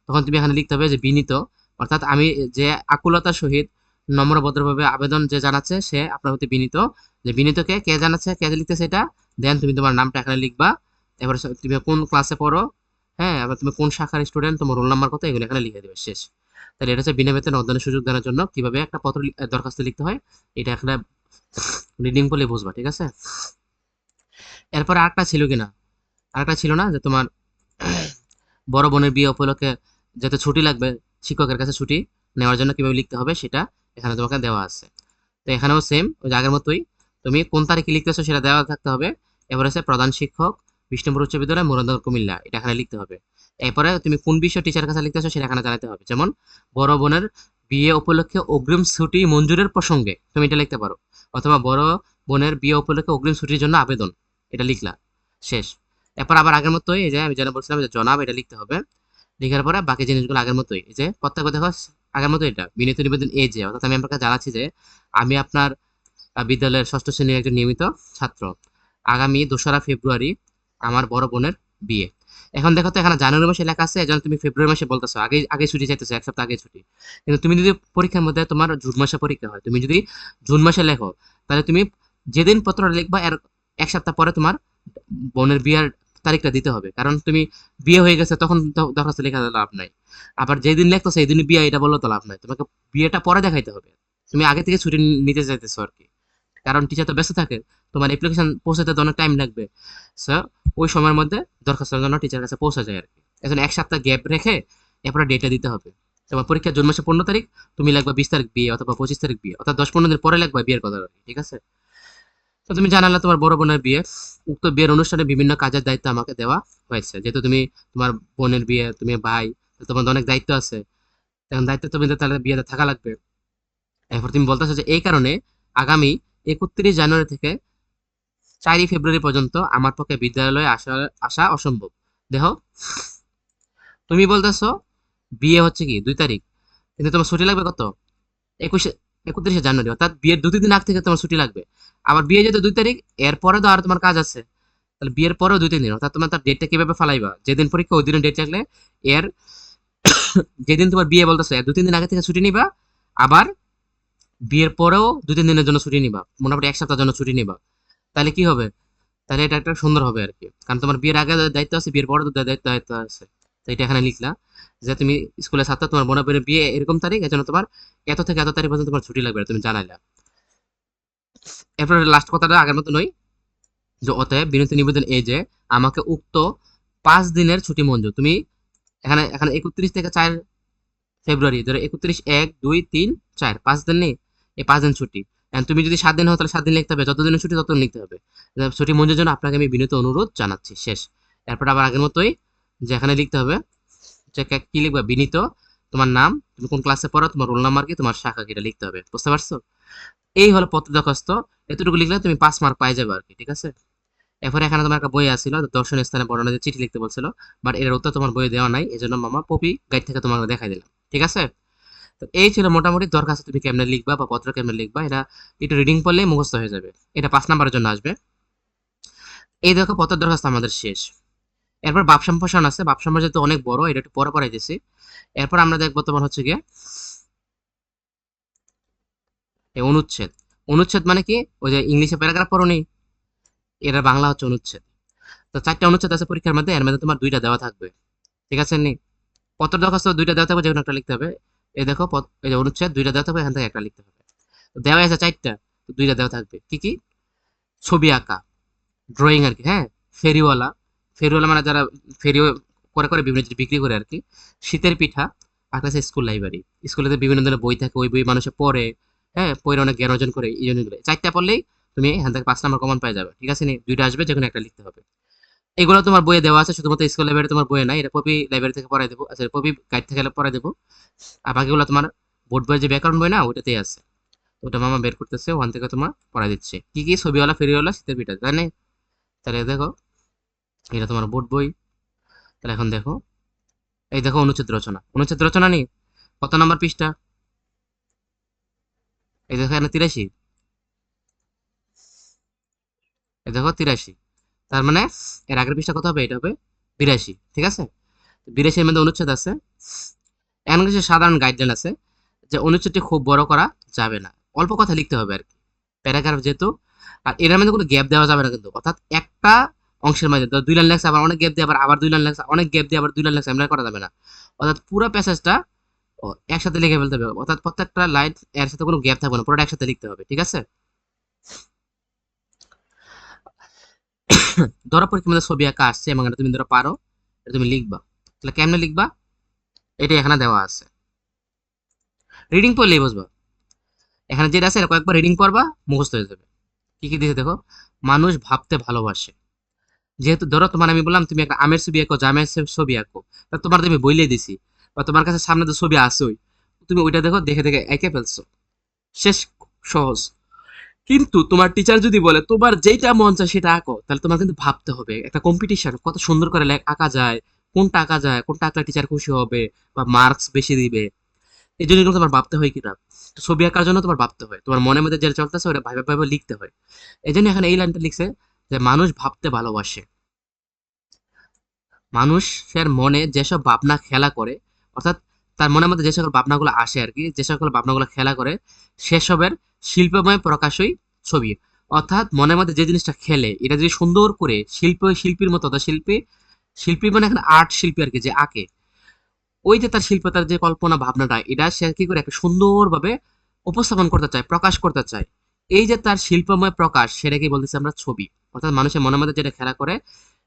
A: তখন তুমি এখানে লিখতে হবে যে বিনীত, অর্থাৎ আমি যে আকুলতার সহিত নম্রভদ্রভাবে আবেদন যে জানাচ্ছে সে আপনার প্রতি বিনীত, যে বিনীতকে কে জানাচ্ছে, কে লিখতেছে এটা, দেন তুমি তোমার নামটা এখানে লিখবা, এবার তুমি কোন ক্লাসে পড়ো, হ্যাঁ, এবার তুমি কোন শাখার স্টুডেন্ট, তোমার রোল নাম্বার কত, এগুলো এখানে লিখে দেবে, শেষ। তাহলে এটা হচ্ছে বিনা বেতনে অধ্যয়নের সুযোগ দেওয়ার জন্য কিভাবে একটা দরখাস্ত লিখতে হয়, এটা এখানে রিডিং করলে বুঝবা, ঠিক আছে। এরপর আরেকটা ছিল কিনা, আরেকটা ছিল না যে তোমার বড় বোনের বিয়ে উপলক্ষে যাতে ছুটি লাগবে, শিক্ষকের কাছে ছুটি নেওয়ার জন্য কিভাবে লিখতে হবে সেটা এখানে তোমাকে দেওয়া আছে। তো এখানেও সেম ওই যে আগের মতোই, তুমি কোন তারিখে লিখতেছো সেটা দেওয়া থাকতে হবে। এবার হচ্ছে প্রধান শিক্ষক বিষ্ণুপুর উচ্চ বিদ্যালয় মুরাদনগর কুমিল্লা, এটা এখানে লিখতে হবে। এরপরে তুমি কোন বিষয় টিচারের কাছে লিখতেছো সেটা এখানে জানাতে হবে, যেমন বড় বোনের বিয়ে উপলক্ষে অগ্রিম ছুটি মঞ্জুরের প্রসঙ্গে তুমি এটা লিখতে পারো, অথবা বড় বোনের বিয়ে উপলক্ষে অগ্রিম ছুটির জন্য আবেদন, এটা লিখলা, শেষ। এরপর আবার আগের মতোই এই যে আমি যেন বলছিলাম যে জনাব, এটা লিখতে হবে। লেখার পরে বাকি জিনিসগুলো আগের মতোই, এই যে প্রত্যেক দেখো আগের মতো, এটা বিনীত নিবেদন এই যে, অর্থাৎ আমি আপনাকে জানাচ্ছি যে আমি আপনার বিদ্যালয়ের 6ষ্ঠ শ্রেণীর একজন নিয়মিত ছাত্র। আগামী 2রা ফেব্রুয়ারি আমার বড় বোনের বিয়ে। এখন দেখো তো এখানে জানুয়ারি মাসে লেখা আছে, এজন্য তুমি ফেব্রুয়ারি মাসে বলতেছো, আগে আগে ছুটি চাইতেছো, 1 সপ্তাহ আগে ছুটি। কিন্তু তুমি যদি পরীক্ষার মধ্যে তোমার জুন মাসে পরীক্ষা হয়, তুমি যদি জুন মাসে লেখো, তাহলে তুমি যেদিন পত্রটা লিখবা এর 1 সপ্তাহ পরে তোমার বোনের বিয়ের তারিখটা দিতে হবে, কারণ তুমি বিয়ে হয়ে গেছে তখন দরখাস্ত লেখা লাভ নাই। আবার যেদিন লিখতো সেই দিনই বিয়ে, এটা বললো তো লাভ নাই, তোমাকে বিয়েটা পরে দেখাইতে হবে। তুমি আগে থেকে ছুটি নিতে চাইতেছো আর কি, কারণ টিচার তো ব্যস্ত থাকে, তোমার অ্যাপ্লিকেশন পৌঁছাতে তো অনেক টাইম লাগবে। সো ওই সময়ের মধ্যে দরখাস্তের জন্য টিচার কাছে পৌঁছা যায় আর কি। এখন 1 সপ্তাহ গ্যাপ রেখে এরপরে ডেটটা দিতে হবে। তোমার পরীক্ষা জুন মাসে 15 তারিখ, তুমি লাগবে 20 তারিখ বিয়ে অথবা 25 তারিখ বিয়ে, অর্থাৎ 10-15 দিন পরে লাগবে বিয়ের কথা আর কি, ঠিক আছে। তো তুমি জানালে তোমার বড় বোনের বিয়ে, উক্ত বিয়ের অনুষ্ঠানে বিভিন্ন কাজের দায়িত্ব আমাকে দেওয়া হয়েছে, যেহেতু তুমি তোমার বোনের বিয়ে, তুমি ভাই, তো তোমার অনেক দায়িত্ব আছে, এখন দায়িত্ব তুমি তাহলে বিয়েতে থাকা লাগবে। এরপর তুমি বলতেছো যে এই কারণে আগামী 31 জানুয়ারি থেকে 4 ফেব্রুয়ারি পর্যন্ত আমার পক্ষে বিদ্যালয়ে আসা আসা অসম্ভব। দেখো, তুমি বলতেছো বিয়ে হচ্ছে কি 2 তারিখ, কিন্তু তোমার ছুটি লাগবে কত, 21 31 জানুয়ারি, অর্থাৎ বিয়ের 2-3 দিন আগ থেকে তোমার ছুটি লাগবে। আবার বিয়ে যেহেতু 2 তারিখ, এরপরে তো আর তোমার কাজ আছে, তাহলে বিয়ের পরেও 2-3 দিন, অর্থাৎ তোমার তার ডেটটা কিভাবে ফালাইবা, যেদিন পরীক্ষা ওই দিনের ডেট রাখলে এর যেদিন তোমার বিয়ে বলতেছো এর 2-3 দিন আগে থেকে ছুটি নিবা, আবার বিয়ের পরেও 2-3 দিনের জন্য ছুটি নিবা, মোটামুটি 1 সপ্তাহের জন্য ছুটি নিবা। তাহলে কি হবে, তাহলে এটা একটা সুন্দর হবে আর কি, কারণ তোমার বিয়ের আগে দায়িত্ব আছে, বিয়ের পরে তো দায়িত্ব দায়িত্ব আছে। তো এটা এখানে লিখলা যে তুমি স্কুলের ছাত্র, তোমার বোনের বোনের বিয়ে এরকম তারিখ, এজন্য তোমার এত থেকে এত তারিখ পর্যন্ত তোমার ছুটি লাগবে, তুমি জানাইলা। এরপর লাস্ট কথাটা আগের মতো নয়, যে অতএব বিনীত নিবেদন এই যে আমাকে উক্ত 5 দিনের ছুটি মঞ্জুর। তুমি এখানে এখানে 31 থেকে 4 ফেব্রুয়ারি ধরো, 31, 1, 2, 3, 4, 5 দিন নেই, এই 5 দিন ছুটি। And তুমি যদি 7 দিন হও তাহলে 7 দিন লিখতে হবে, যতদিনের ছুটি ততদিন লিখতে হবে। ছুটি মঞ্জুর জন্য আপনাকে আমি বিনীত অনুরোধ জানাচ্ছি, শেষ। এরপর আবার আগের মতোই যে এখানে লিখতে হবে যে কি লিখবা, বিনীত, তোমার নাম, তুমি কোন ক্লাসে পড়ো, তোমার রোল নাম্বার কি, তোমার শাখা কি, এটা লিখতে হবে। বুঝতে পারছো? এই হলো পত্র দরখাস্ত। এতটুকু লিখলে তুমি 5 মার্ক পাই যাবে আর কি, ঠিক আছে? এরপরে এখানে তোমার একটা বই আসছিল, দর্শনীয় স্থানে বর্ণনা দিয়ে চিঠি লিখতে বলছিল, বাট এর উত্তর তোমার বইয়ে দেওয়া নাই, এই জন্য মামা পপি গাইড থেকে তোমাকে দেখাই দিলাম, ঠিক আছে? তো এই ছিল মোটামুটি দরখাস্ত তুমি কেমনে লিখবা বা পত্র কেমনে লিখবা, এটা একটু রিডিং পড়লেই মুখস্থ হয়ে যাবে। এটা 5 নাম্বারের জন্য আসবে। এই দেখো পত্র দরখাস্ত আমাদের শেষ। এরপর বাপ সম্প্রসারণ আছে, বাপ সম্প্রসারণ যেহেতু অনেক বড়, এটা একটু পরে পড়াইতেছি। এরপর আমরা দেখবো তোমার হচ্ছে গিয়ে এই অনুচ্ছেদ। অনুচ্ছেদ মানে কি, ওই যে ইংলিশে প্যারাগ্রাফ পড়নি, এটার বাংলা হচ্ছে অনুচ্ছেদ। তো 4টা অনুচ্ছেদ আছে পরীক্ষার মধ্যে, এর মধ্যে তোমার 2টা দেওয়া থাকবে, ঠিক আছে নি? পত্র দরখাস্ত 2টা দেওয়া থাকবে, যেকোনো একটা লিখতে হবে। এই দেখো এই যে অনুচ্ছেদ 2টা দেওয়া থাকবে, এখান থেকে একটা লিখতে হবে। তো দেওয়া আছে 4টা, তো 2টা দেওয়া থাকবে। কি কি? ছবি আঁকা, ড্রয়িং আর কি, হ্যাঁ। ফেরিওয়ালা, ফেরিওয়ালা মানে যারা ফেরি করে করে বিভিন্ন জিনিস বিক্রি করে আর কি। শীতের পিঠা, আর কাছে স্কুল লাইব্রেরি, স্কুলে বিভিন্ন ধরনের বই থাকে, ওই বই মানুষে পড়ে, হ্যাঁ, পড়ে অনেক জ্ঞান অর্জন করে, এই জন্যগুলো 4টা পড়লেই তুমি এখান থেকে 5 নাম্বার কমন পাই যাবে, ঠিক আছে নি? 2টা আসবে, যেকোনো একটা লিখতে হবে। এগুলো তোমার বইয়ে দেওয়া আছে, শুধুমাত্র স্কুল লাইব্রেরি তোমার বইয়ে নাই, এটা পপি লাইব্রেরি থেকে পড়াই দেবো, আচ্ছা পপি গাইড থেকে পড়াই দেবো। আর বাকিগুলো তোমার বোর্ড বইয়ের যে ব্যাকরণ বই না, ওটাতেই আছে। তো ওটা মামা বের করতেছে, ওখান থেকে তোমার পড়াই দিচ্ছে কি কি, ছবিওয়ালা, ফেরিওয়ালা, শীতের পিঠা, তাই না? তাহলে দেখো, এটা তোমার বোর্ড বই। তাহলে এখন দেখো, এই দেখো অনুচ্ছেদ রচনা, অনুচ্ছেদ রচনা নেই, কত নাম্বার পৃষ্ঠা? এই দেখো এখানে 83, এই দেখো 83, তার মানে এর আগের পৃষ্ঠা কত হবে, এটা হবে 82, ঠিক আছে? 82-এর মধ্যে অনুচ্ছেদ আছে। এমন কিছু সাধারণ গাইডলাইন আছে যে অনুচ্ছেদটি খুব বড় করা যাবে না, অল্প কথা লিখতে হবে আর কি, প্যারাগ্রাফ যেহেতু। আর এর মধ্যে কোনো গ্যাপ দেওয়া যাবে না কিন্তু, অর্থাৎ একটা অংশের মাঝে 2 লাইন লেখছে, আবার অনেক গ্যাপ দিয়ে, আবার 2 লাইন লেখছে, অনেক গ্যাপ দিয়ে আবার 2 লাইন লেখছে, এমন করা যাবে না। অর্থাৎ পুরো প্যাসেজটা একসাথে লিখে ফেলতে হবে, অর্থাৎ প্রত্যেকটা লাইন এর সাথে কোনো গ্যাপ থাকবে না, পুরোটা একসাথে লিখতে হবে, ঠিক আছে? ধরো পরীক্ষার মধ্যে ছবি আঁকা আসছে এবং এটা তুমি ধরো পারো, এটা তুমি লিখবা। তাহলে কেমনে লিখবা, এটা এখানে দেওয়া আছে, রিডিং পড়লেই বুঝবা। এখানে যেটা আছে এটা কয়েকবার রিডিং পড়বা, মুখস্থ হয়ে যাবে। কি কি দিয়েছে দেখো, মানুষ ভাবতে ভালোবাসে। যেহেতু ধরো তোমার আমি বললাম তুমি একটা আমের ছবি আঁকো, জামের ছবি আঁকো, তা তোমার তুমি বইলে দিছি, বা তোমার কাছে সামনে তো ছবি আসোই, তুমি ওইটা দেখো, দেখে দেখে এঁকে ফেলছো, শেষ, সহজ। কিন্তু তোমার টিচার যদি বলে তোমার যেটা মন চায় সেটা আঁকো, তাহলে তোমার কিন্তু ভাবতে হবে, একটা কম্পিটিশন, কত সুন্দর করে আঁকা যায়, কোনটা আঁকা যায়, কোনটা আঁকলে টিচার খুশি হবে বা মার্কস বেশি দিবে, এই জন্য কিন্তু তোমার ভাবতে হয় কিনা। তো ছবি আঁকার জন্য তোমার ভাবতে হয়, তোমার মনের মধ্যে যেটা চলতেছে ওটা ভাবে ভাবে লিখতে হয়। এই জন্য এখানে এই লাইনটা লিখছে যে মানুষ ভাবতে ভালোবাসে। মানুষের মনে যেসব ভাবনা খেলা করে, অর্থাৎ তার মনের মধ্যে যে সকল ভাবনাগুলো আসে আর কি, যে সকল ভাবনাগুলো খেলা করে, সেসবের শিল্পময় প্রকাশই ছবি। অর্থাৎ মনের মধ্যে যে জিনিসটা খেলে, এটা যদি সুন্দর করে শিল্পীর মতো, অর্থাৎ শিল্পী মানে এখানে আর্ট শিল্পী আর কি, যে আঁকে, ওই যে তার শিল্প, তার যে কল্পনা ভাবনাটা, এটা সে কি করে একটা সুন্দরভাবে উপস্থাপন করতে চায়, প্রকাশ করতে চায়, এই যে তার শিল্পময় প্রকাশ, সেটাকে বলতেছি আমরা ছবি। অর্থাৎ মানুষের মনের মধ্যে যেটা খেলা করে,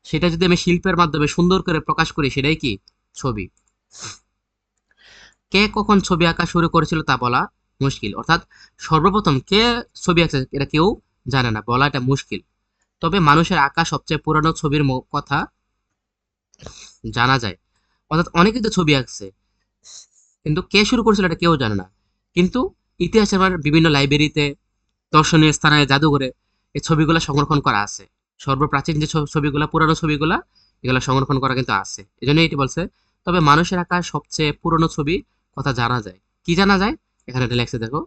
A: সেটা যদি আমি শিল্পের মাধ্যমে সুন্দর করে প্রকাশ করি, সেটাই কি ছবি। কে কখন ছবি আঁকা শুরু করেছিল তা বলা মুশকিল, অর্থাৎ সর্বপ্রথম কে ছবি আঁকছে এটা কেউ জানে না, বলা এটা মুশকিল। তবে মানুষের আঁকা সবচেয়ে পুরানো ছবির কথা জানা যায়, অর্থাৎ অনেকে তো ছবি আঁকছে, কিন্তু কে শুরু করেছিল এটা কেউ জানে না। কিন্তু ইতিহাসের বিভিন্ন লাইব্রেরিতে, দর্শনীয় স্থানে, জাদুঘরে এই ছবিগুলো সংরক্ষণ করা আছে। সর্বপ্রাচীন যে ছবিগুলা, পুরানো ছবিগুলা, এগুলো সংরক্ষণ করা কিন্তু আছে। এই জন্য এটি বলছে। তবে মানুষের আঁকা সবচেয়ে পুরনো ছবি কথা জানা যায়। কি জানা যায়? এখানে এটা লেখছে দেখো,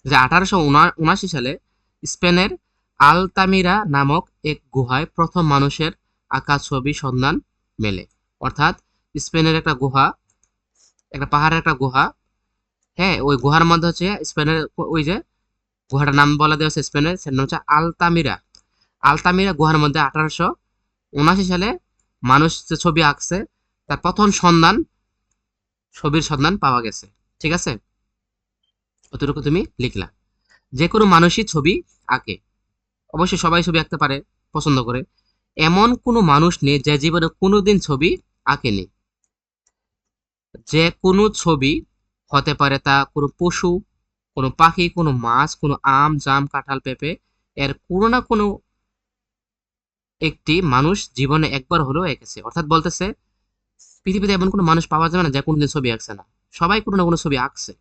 A: যে 1879 সালে স্পেনের আলতামিরা নামক এক গুহায় প্রথম মানুষের আঁকা ছবি সন্ধান মেলে। অর্থাৎ স্পেনের একটা গুহা, একটা পাহাড়ের একটা গুহা, হ্যাঁ, ওই গুহার মধ্যে হচ্ছে স্পেনের ওই যে গুহাটার নাম বলা দেওয়া হচ্ছে স্পেনের, সেটার নাম হচ্ছে আলতামিরা। আলতামিরা গুহার মধ্যে 1879 সালে মানুষ যে ছবি আঁকছে তার প্রথম ছবির সন্ধান পাওয়া গেছে। ঠিক আছে, অতটুকু তুমি লিখলা। যে কোনো মানুষই ছবি আঁকে, অবশ্যই সবাই ছবি আঁকতে পারে, পছন্দ করে। এমন কোনো মানুষ নেই যে জীবনে কোনোদিন ছবি আঁকেনি। যে কোনো ছবি হতে পারে তা কোনো পশু, কোনো পাখি, কোনো মাছ, কোনো আম, জাম, কাঁঠাল, পেঁপে, এর কোনো না কোনো একটি মানুষ জীবনে একবার হলেও এঁকেছে। অর্থাৎ বলতেছে পৃথিবীতে এমন কোনো মানুষ পাওয়া যাবে না যে কোনোদিন ছবি আঁকছে না। সবাই কোনো না কোনো ছবি আঁকছে।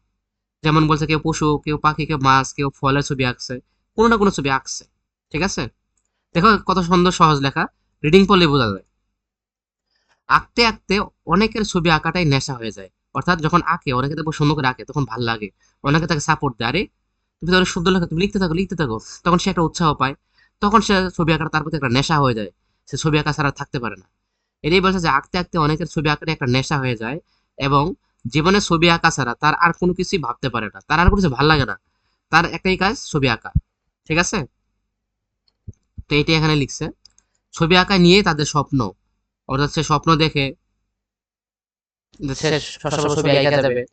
A: যেমন বলছে কেউ পশু, কেউ পাখি, কেউ মাছ, কেউ ফলের ছবি আঁকছে, কোনো না কোনো ছবি আঁকছে। ঠিক আছে, দেখো কত সুন্দর সহজ লেখা, রিডিং পড়লে বোঝা যায়। আঁকতে আঁকতে অনেকের ছবি আঁকাটাই নেশা হয়ে যায়। অর্থাৎ যখন আঁকে, অনেকে দেখবো সুন্দর করে আঁকে, তখন ভালো লাগে, অনেকে তাকে সাপোর্ট দেয়, আরে তুমি তো অনেক সুন্দর লেখা, তুমি লিখতে থাকো, তখন সে একটা উৎসাহ পায়, তখন সে ছবি আঁকাটা তার প্রতি একটা নেশা হয়ে যায়, সে ছবি আঁকা ছাড়া থাকতে পারে না। এটাই বলছে যে আঁকতে আঁকতে অনেকের ছবি আঁকাটা একটা নেশা হয়ে যায়, এবং জীবনে ছবি আঁকা ছাড়া তার আর কোনো কিছুই ভাবতে পারে না, তার আর কোনো কিছু ভালো লাগে না, তার একটাই কাজ ছবি আঁকা। ঠিক আছে, তো এটাই এখানে লিখছে, ছবি আঁকা নিয়ে তাদের স্বপ্ন। অর্থাৎ সে স্বপ্ন দেখে যে সে সবসময় ছবি আঁকা যাবে,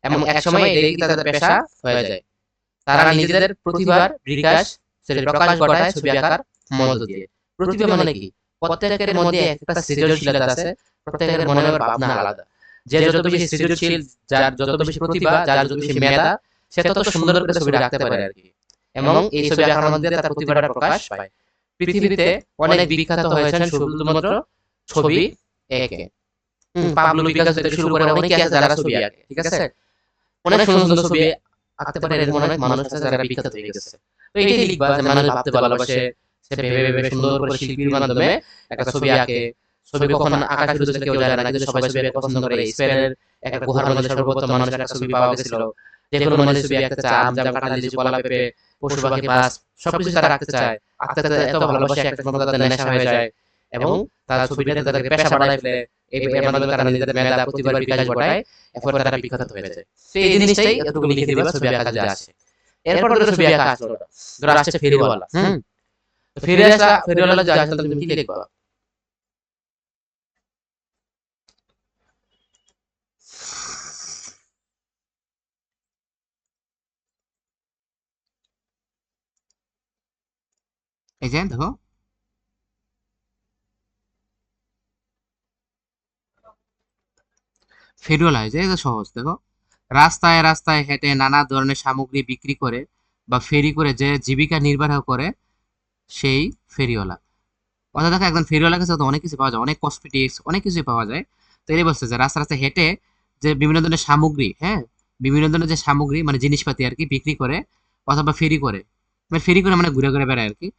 A: এবং একসময় এটাই তাদের পেশা হয়ে যায়। তারা নিজেদের প্রতিভার বিকাশ, সেটা প্রকাশ ঘটায় ছবি আঁকার মধ্য দিয়ে। প্রতিভা মানে কি? প্রত্যেকের মধ্যে একটা সৃজনশীলতা আছে, প্রত্যেকের মনের ভাবনা আলাদা। যে যত বেশি সৃজনশীল, যার যত বেশি প্রতিভা, যার যত বেশি মেধা, সে তত সুন্দর করে ছবিটা আঁকতে পারে আর কি। এবং এই ছবি আঁকার মধ্যে তার প্রতিভাটা প্রকাশ পায়। পৃথিবীতে অনেক বিখ্যাত হয়েছেন শুধুমাত্র ছবি এঁকে। পাবলো পিকাসো থেকে শুরু করে অনেকে আছে যারা ছবি আঁকে। ঠিক আছে, অনেক সুন্দর সুন্দর ছবি আঁকতে পারে, এরকম অনেক মানুষ আছে যারা বিখ্যাত হয়ে গেছে। তো এটাই লিখবা যে মানুষ ভাবতে ভালোবাসে, সে ভেবে ভেবে সুন্দর করে শিল্পীর মাধ্যমে একটা ছবি আঁকে। ছবি কখন আঁকা শুরু হয়েছিল কেউ জানে না, কিন্তু সবাই ছবি আঁকতে পছন্দ করে। স্পেনের একটা গুহার মধ্যে সর্বপ্রথম মানুষ একটা ছবি পাওয়া গেছিল। যে কোনো মানুষ ছবি আঁকতে চায়, আম, জাম, কাঁঠাল, লিচু, কলা, পেঁপে, পশু, পাখি, মাছ, সবকিছু তারা আঁকতে চায়। আঁকতে আঁকতে এত ভালোবাসে, একটা সময় তাদের নেশা হয়ে যায়, এবং তারা ছবিটাকে তাদেরকে পেশা বানায় ফেলে। এর মাধ্যমে তারা নিজেদের মেধা, প্রতিভার বিকাশ ঘটায়, এরপর তারা বিখ্যাত হয়ে যায়। তো এই জিনিসটাই এতটুকু লিখে দিবা ছবি আঁকা যদি আসে। এরপর ধরো ছবি আঁকা আসলো, ধরো আসছে ফেরিওয়ালা। তো ফেরিওয়ালা যে আসলে তুমি কি লিখবা? এই যে দেখো, ফেরিওয়ালা এই যে সহজ, দেখো, রাস্তায় রাস্তায় হেঁটে নানা ধরনের সামগ্রী বিক্রি করে বা ফেরি করে যে জীবিকা নির্বাহ করে, সেই ফেরিওয়ালা। অর্থাৎ দেখো, একজন ফেরিওয়ালার কাছে তো অনেক কিছু পাওয়া যায়, অনেক কসমেটিক্স, অনেক কিছুই পাওয়া যায়। তো এটাই বলছে যে রাস্তা রাস্তায় হেঁটে যে বিভিন্ন ধরনের সামগ্রী, হ্যাঁ, বিভিন্ন ধরনের যে সামগ্রী মানে জিনিসপাতি আর কি বিক্রি করে, অথবা ফেরি করে, মানে ফেরি করে মানে ঘুরে ঘুরে বেড়ায় আর কি।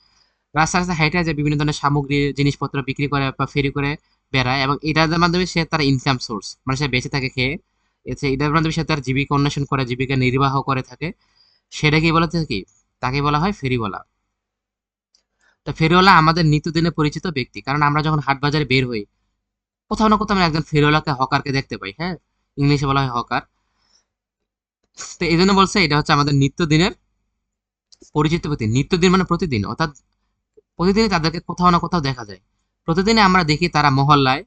A: রাস্তা রাস্তা হেঁটে যে বিভিন্ন ধরনের সামগ্রী, জিনিসপত্র বিক্রি করে বা ফেরি করে বেড়ায়, এবং এটার মাধ্যমে সে তার ইনকাম সোর্স, মানে সে বেঁচে থাকে খেয়ে, এটার মাধ্যমে সে তার জীবিকা অন্বেষণ করে, জীবিকা নির্বাহ করে থাকে, সেটাকেই বলা যায় কি, তাকে বলা হয় ফেরিওয়ালা। তো ফেরিওয়ালা আমাদের নিত্যদিনে পরিচিত ব্যক্তি, কারণ আমরা যখন হাট বাজারে বের হই, কোথাও না কোথাও আমরা একজন ফেরিওয়ালাকে, হকারকে দেখতে পাই, হ্যাঁ, ইংলিশে বলা হয় হকার। তো এই জন্য বলছে এটা হচ্ছে আমাদের নিত্যদিনের পরিচিত ব্যক্তি। নিত্যদিন মানে প্রতিদিন, অর্থাৎ প্রতিদিনই তাদেরকে কোথাও না কোথাও দেখা যায়। প্রতিদিনে আমরা দেখি তারা মহল্লায়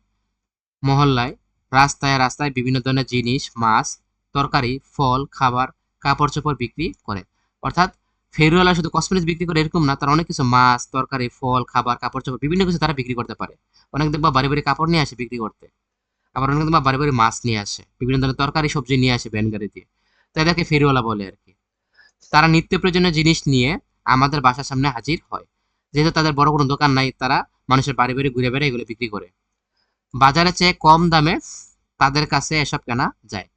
A: মহল্লায়, রাস্তায় রাস্তায় বিভিন্ন ধরনের জিনিস, মাছ, তরকারি, ফল, খাবার, কাপড় চোপড় বিক্রি করে। অর্থাৎ ফেরিওয়ালা শুধু কসমেটিক্স বিক্রি করে এরকম না, তারা অনেক কিছু মাছ, তরকারি, ফল, খাবার, কাপড় চোপড় বিভিন্ন কিছু তারা বিক্রি করতে পারে। অনেক দেখবা বাড়ি বাড়ি কাপড় নিয়ে আসে বিক্রি করতে, আবার অনেক দেখবা বাড়ি বাড়ি মাছ নিয়ে আসে, বিভিন্ন ধরনের তরকারি সবজি নিয়ে আসে ভ্যান গাড়ি দিয়ে। তো এদেরকে ফেরিওয়ালা বলে আর কি। তারা নিত্য প্রয়োজনীয় জিনিস নিয়ে আমাদের বাসার সামনে হাজির হয়। যেহেতু তাদের বড় কোনো দোকান নাই, তারা মানুষের বাড়ি বাড়ি ঘুরে বেড়ে এগুলো বিক্রি করে। বাজারের চেয়ে কম দামে তাদের কাছে এসব কেনা যায়।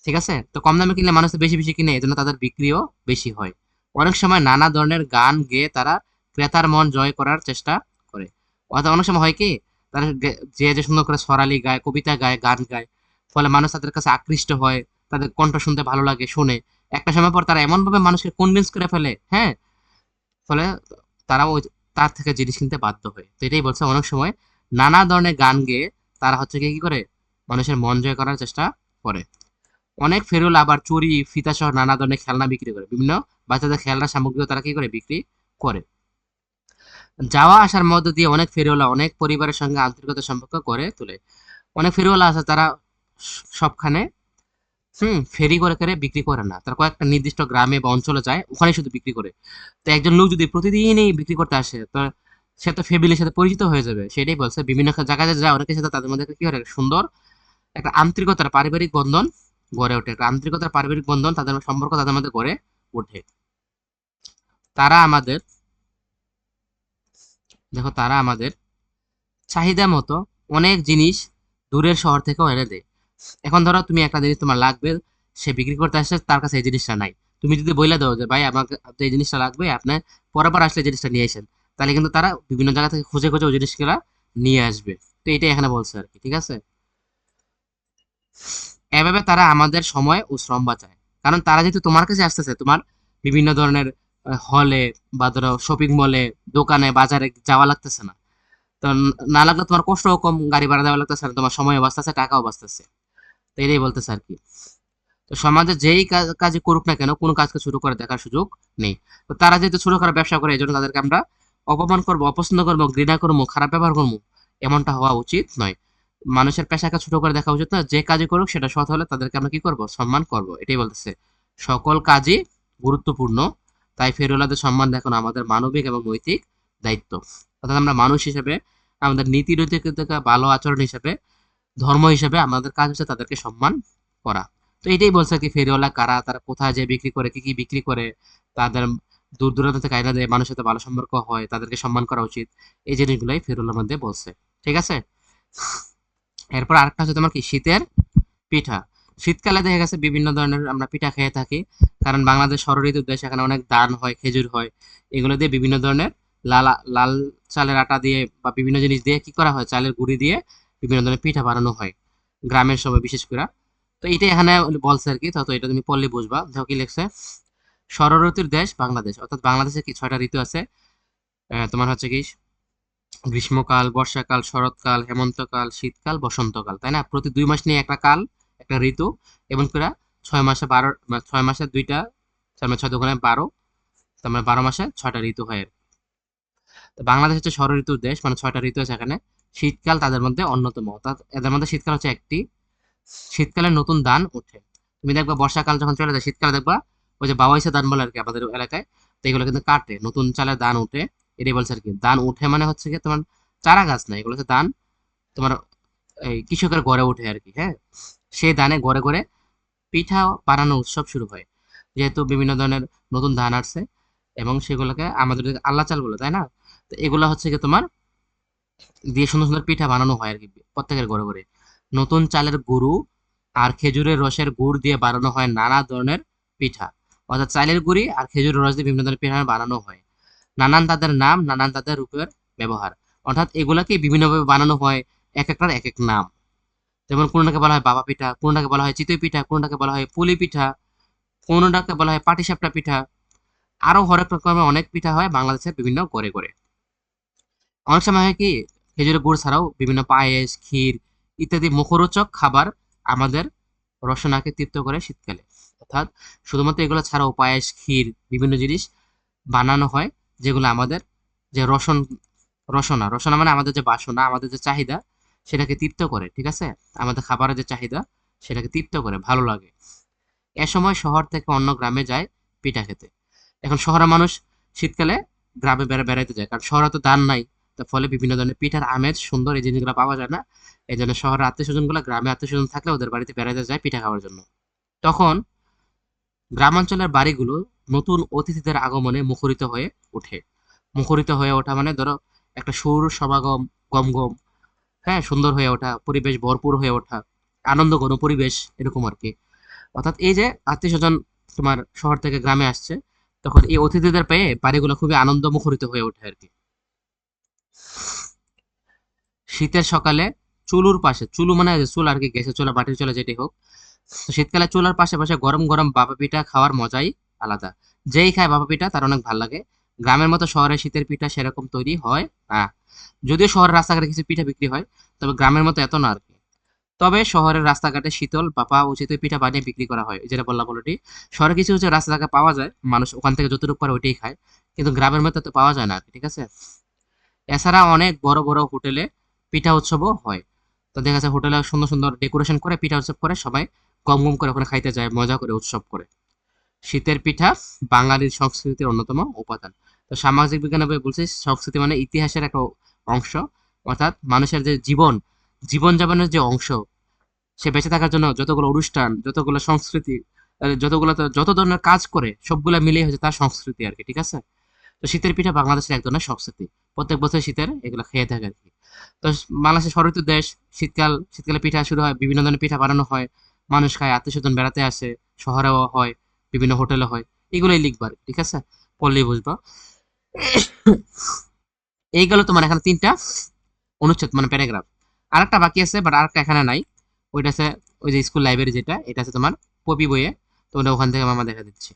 A: ঠিক আছে? তো কম দামে কিনলে মানুষ তো বেশি বেশি কিনে, এজন্য তাদের বিক্রিও বেশি হয়। অনেক সময় নানা ধরনের গান গেয়ে তারা ক্রেতার মন জয় করার চেষ্টা করে। অর্থাৎ অনেক সময় হয় কি, তারা যে সুন্দর করে সরালি গায়, কবিতা গায়, গান গায়, ফলে মানুষ তাদের কাছে আকৃষ্ট হয়, তাদের কণ্ঠ শুনতে ভালো লাগে, শুনে একটা সময় পর তারা এমন ভাবে মানুষকে কনভিন্স করে ফেলে, হ্যাঁ, ফলে তারা ওই তার থেকে জিনিস কিনতে বাধ্য হয়। তো এটাই বলছে, অনেক সময় নানা ধরনের গান গেয়ে তারা হচ্ছে কি করে মানুষের মন জয় করার চেষ্টা করে। অনেক ফেরুল আবার চুরি, ফিতা সহ নানা ধরনের খেলনা বিক্রি করে, বিভিন্ন বাচ্চাদের খেলনা সামগ্রীও তারা কি করে বিক্রি করে। যাওয়া আসার মধ্য দিয়ে অনেক ফেরিওয়ালা অনেক পরিবারের সঙ্গে আন্তরিকতার সম্পর্ক করে তোলে। অনেক ফেরিওয়ালা আছে, তারা সবখানে ফেরি করে করে বিক্রি করে না, তারা কয়েকটা নির্দিষ্ট গ্রামে বা অঞ্চলে যায়, ওখানে শুধু বিক্রি করে। তো একজন লোক যদি প্রতিদিনই বিক্রি করতে আসে, তো সে তো ফ্যামিলির সাথে পরিচিত হয়ে যাবে। সেটাই বলছে, বিভিন্ন জায়গায় যায় অনেকের সাথে, তাদের মধ্যে কি করে সুন্দর একটা আন্তরিকতার পারিবারিক বন্ধন গড়ে ওঠে, একটা আন্তরিকতার পারিবারিক বন্ধন, তাদের সম্পর্ক তাদের মধ্যে গড়ে ওঠে। তারা আমাদের, দেখো, তারা আমাদের চাহিদা মতো অনেক জিনিস দূরের শহর থেকেও এনে দেয়। এখন ধরো তুমি একটা জিনিস তোমার লাগবে, সে বিক্রি করতে আসছে, তার কাছে এই জিনিসটা নাই। তুমি যদি বইলা দাও যে ভাই আমাকে এই জিনিসটা লাগবে, আপনি পরের বার আসলে এই জিনিসটা নিয়ে আসেন, তাহলে কিন্তু তারা বিভিন্ন জায়গা থেকে খুঁজে খুঁজে ওই জিনিসগুলা নিয়ে আসবে। তো এটাই এখানে বলছে আর কি, ঠিক আছে? এভাবে তারা আমাদের সময় ও শ্রম বাঁচায়। কারণ তারা যেহেতু তোমার কাছে আসতেছে, তোমার বিভিন্ন ধরনের হলে বা ধরো শপিং মলে, দোকানে, বাজারে যাওয়া লাগতেছে না। তো না লাগলে তোমার কষ্টও কম, গাড়ি ভাড়া দেওয়া লাগতেছে না, তোমার সময়ও বাঁচতেছে, টাকাও বাঁচতেছে। তো এটাই বলতেছে আর কি। তো সমাজে যেই কাজই করুক না কেন, কোনো কাজকে ছোট করে দেখার সুযোগ নেই। তো তারা যেহেতু ছোট করে ব্যবসা করে, এই জন্য তাদেরকে আমরা অপমান করবো, অপছন্দ করবো, ঘৃণা করবো, খারাপ ব্যবহার করবো, এমনটা হওয়া উচিত নয়। মানুষের পেশাকে ছোট করে দেখা উচিত না, যে কাজই করুক সেটা সৎ হলে তাদেরকে আমরা কি করব, সম্মান করব। এটাই বলতেছে, সকল কাজই গুরুত্বপূর্ণ, তাই ফেরিওয়ালাদের সম্মান দেখানো আমাদের মানবিক এবং নৈতিক দায়িত্ব। অর্থাৎ আমরা মানুষ হিসেবে, আমাদের নীতি নৈতিকতা, ভালো আচরণ হিসেবে, ধর্ম হিসেবে আমাদের কাজ হচ্ছে তাদেরকে সম্মান করা। তো এটাই বলছে কি, ফেরিওয়ালা কারা, তারা কোথায় যে বিক্রি করে, কি কি বিক্রি করে, তাদের দূর দূরান্ত থেকে আইনা দেয়, মানুষের সাথে ভালো সম্পর্ক হয়, তাদেরকে সম্মান করা উচিত। এই জিনিসগুলোই ফেরিওয়ালার মধ্যে বলছে, ঠিক আছে? এরপর আরেকটা হচ্ছে তোমার কি, শীতের পিঠা। শীতকালে দেখা গেছে বিভিন্ন ধরনের আমরা পিঠা খেয়ে থাকি, কারণ বাংলাদেশ ষড়ঋতুর দেশ, এখানে অনেক ধান হয়, খেজুর হয়, এগুলো দিয়ে বিভিন্ন ধরনের লাল লাল চালের আটা দিয়ে বা বিভিন্ন জিনিস দিয়ে কি করা হয়, চালের গুঁড়ি দিয়ে বিভিন্ন ধরনের পিঠা বানানো হয় গ্রামের সময় বিশেষ করে। তো এটা এখানে বলছে আর কি, তো এটা তুমি পড়লে বুঝবা। দেখো কি লিখছে, ষড়ঋতুর দেশ বাংলাদেশ, অর্থাৎ বাংলাদেশে কি 6টা ঋতু আছে। তোমার হচ্ছে কি, গ্রীষ্মকাল, বর্ষাকাল, শরৎকাল, হেমন্তকাল, শীতকাল, বসন্তকাল, তাই না? প্রতি 2 মাস নিয়ে একটা কাল, একটা ঋতু, এবং করে 6 মাসে 12, 6 মাসে 2টা, 4 মাস 6 দোকানে 12, তার মানে 12 মাসে 6টা ঋতু হয় আর কি। তো বাংলাদেশ হচ্ছে ষড় ঋতুর দেশ, মানে 6টা ঋতু আছে এখানে। শীতকাল তাদের মধ্যে অন্যতম, অর্থাৎ এদের মধ্যে শীতকাল হচ্ছে একটি। শীতকালে নতুন ধান ওঠে। তুমি দেখবা বর্ষাকাল যখন চলে যায়, শীতকালে দেখবা ওই যে বাওয়াইছে ধান বলে আর কি আমাদের এলাকায়, তো এগুলো কিন্তু কাটে, নতুন চালের ধান উঠে। এটাই বলছে আর কি, ধান উঠে মানে হচ্ছে কি তোমার চারা গাছ না, এগুলো হচ্ছে ধান তোমার এই কৃষকের ঘরে ওঠে আর কি, হ্যাঁ। সেই ধানে ঘরে ঘরে পিঠা বানানোর উৎসব শুরু হয়, যেহেতু বিভিন্ন ধরনের নতুন ধান আসছে, এবং সেগুলোকে আমাদের দিকে আল্লাহ চাল বলে, তাই না? তো এগুলো হচ্ছে কি তোমার দিয়ে সুন্দর সুন্দর পিঠা বানানো হয় আর কি, প্রত্যেকের ঘরে ঘরে। নতুন চালের গুঁড়ো আর খেজুরের রসের গুড় দিয়ে বানানো হয় নানা ধরনের পিঠা। অর্থাৎ চালের গুঁড়ি আর খেজুরের রস দিয়ে বিভিন্ন ধরনের পিঠা বানানো হয়। নানান তাদের নাম, নানান তাদের রূপের ব্যবহার। অর্থাৎ এগুলাকে বিভিন্নভাবে বানানো হয়, এক একটার এক এক নাম। যেমন কোনটাকে বলা হয় বাবা পিঠা, কোনটাকে বলা হয় চিতই পিঠা, কোনটাকে বলা হয় পুলি পিঠা, কোনটাকে বলা হয় পাটিসাপটা পিঠা। আরো হরেক রকমের অনেক পিঠা হয় বাংলাদেশের বিভিন্ন ঘরে ঘরে। অনেক সময় হয় কি, খেজুরের গুড় ছাড়াও বিভিন্ন পায়েস, ক্ষীর ইত্যাদি মুখরোচক খাবার আমাদের রসনাকে তৃপ্ত করে শীতকালে। অর্থাৎ শুধুমাত্র এগুলো ছাড়াও পায়েস, ক্ষীর, বিভিন্ন জিনিস বানানো হয়, যেগুলো আমাদের যে রসনা রসনা মানে আমাদের যে বাসনা, আমাদের যে চাহিদা, সেটাকে তৃপ্ত করে, ঠিক আছে? আমাদের খাবারের যে চাহিদা, সেটাকে তৃপ্ত করে, ভালো লাগে। এ সময় শহর থেকে অন্য গ্রামে যায় পিঠা খেতে। এখন শহরের মানুষ শীতকালে গ্রামে বেড়াইতে যায়, কারণ শহরে তো ধান নাই। তার ফলে বিভিন্ন ধরনের পিঠার আমেজ সুন্দর, এই জিনিসগুলো পাওয়া যায় না। এই জন্য শহরের আত্মীয় স্বজন গুলো গ্রামে আত্মীয় স্বজন থাকলে ওদের বাড়িতে বেড়াতে যায় পিঠা খাওয়ার জন্য। তখন গ্রামাঞ্চলের বাড়িগুলো নতুন অতিথিদের আগমনে মুখরিত হয়ে ওঠে। মুখরিত হয়ে ওঠা মানে ধরো একটা সুর সমাগম, গমগম, হ্যাঁ, সুন্দর হয়ে ওঠা, পরিবেশ ভরপুর হয়ে ওঠা, আনন্দ ঘন পরিবেশ, এরকম আর কি। অর্থাৎ এই যে আত্মীয় স্বজন তোমার শহর থেকে গ্রামে আসছে, তখন এই অতিথিদের পেয়ে বাড়িগুলো খুবই আনন্দ মুখরিত হয়ে ওঠে আর কি। শীতের সকালে চুলুর পাশে, চুলু মানে যে চুল আর কি, গ্যাসের চুলা মাটির চুলা যেটি হোক, তো শীতকালে চুলার পাশে পাশে গরম গরম ভাপা পিঠা খাওয়ার মজাই আলাদা। যেই খায় ভাপা পিঠা তার অনেক ভালো লাগে। গ্রামের মতো শহরে শীতের পিঠা সেরকম তৈরি হয় না। যদিও শহরের রাস্তাঘাটে কিছু পিঠা বিক্রি হয়, তবে গ্রামের মতো এত না আর কি। তবে শহরের রাস্তাঘাটে শীতল ভাপা ও চিতই পিঠা বানিয়ে বিক্রি করা হয়, যেটা বললাম অলরেডি। শহরে কিছু কিছু রাস্তাঘাটে পাওয়া যায়, মানুষ ওখান থেকে যতটুকু পারে ওইটাই খায়, কিন্তু গ্রামের মতো তো পাওয়া যায় না আর কি, ঠিক আছে। এছাড়া অনেক বড় বড় হোটেলে পিঠা উৎসবও হয়। তো দেখা যাচ্ছে হোটেলে সুন্দর সুন্দর ডেকোরেশন করে পিঠা উৎসব করে, সবাই গম গম করে ওখানে খাইতে যায়, মজা করে উৎসব করে। শীতের পিঠা বাঙালির সংস্কৃতির অন্যতম উপাদান। তো সামাজিক বিজ্ঞানে বই বলছে সংস্কৃতি মানে ইতিহাসের একটা অংশ, অর্থাৎ মানুষের যে জীবন যাপনের যে অংশ, সে বেঁচে থাকার জন্য যতগুলো অনুষ্ঠান, যতগুলো সংস্কৃতি, যত ধরনের কাজ করে সবগুলা মিলিয়ে হচ্ছে তার সংস্কৃতি আর কি, ঠিক আছে। তো শীতের পিঠা বাংলাদেশের এক ধরনের সংস্কৃতি। প্রত্যেক বছর শীতের এগুলো খেয়ে থাকে আর কি। তো বাংলাদেশের ষড়ঋতু দেশ। শীতকালে পিঠা শুরু হয়, বিভিন্ন ধরনের পিঠা বানানো হয়, মানুষ খায়, আত্মীয় স্বজন বেড়াতে আসে, শহরেও হয়, বিভিন্ন হোটেলে হয়। এগুলোই লিখবা আর কি, ঠিক আছে, পড়লেই বুঝবা। এই গেল তোমার এখানে 3টা অনুচ্ছেদ মানে প্যারাগ্রাফ। আরেকটা বাকি আছে, বাট আরেকটা এখানে নাই। ওইটা আছে ওই যে স্কুল লাইব্রেরি, যেটা এটা আছে তোমার পপি বইয়ে। তো ওটা ওখান থেকে মামা দেখা দিচ্ছে।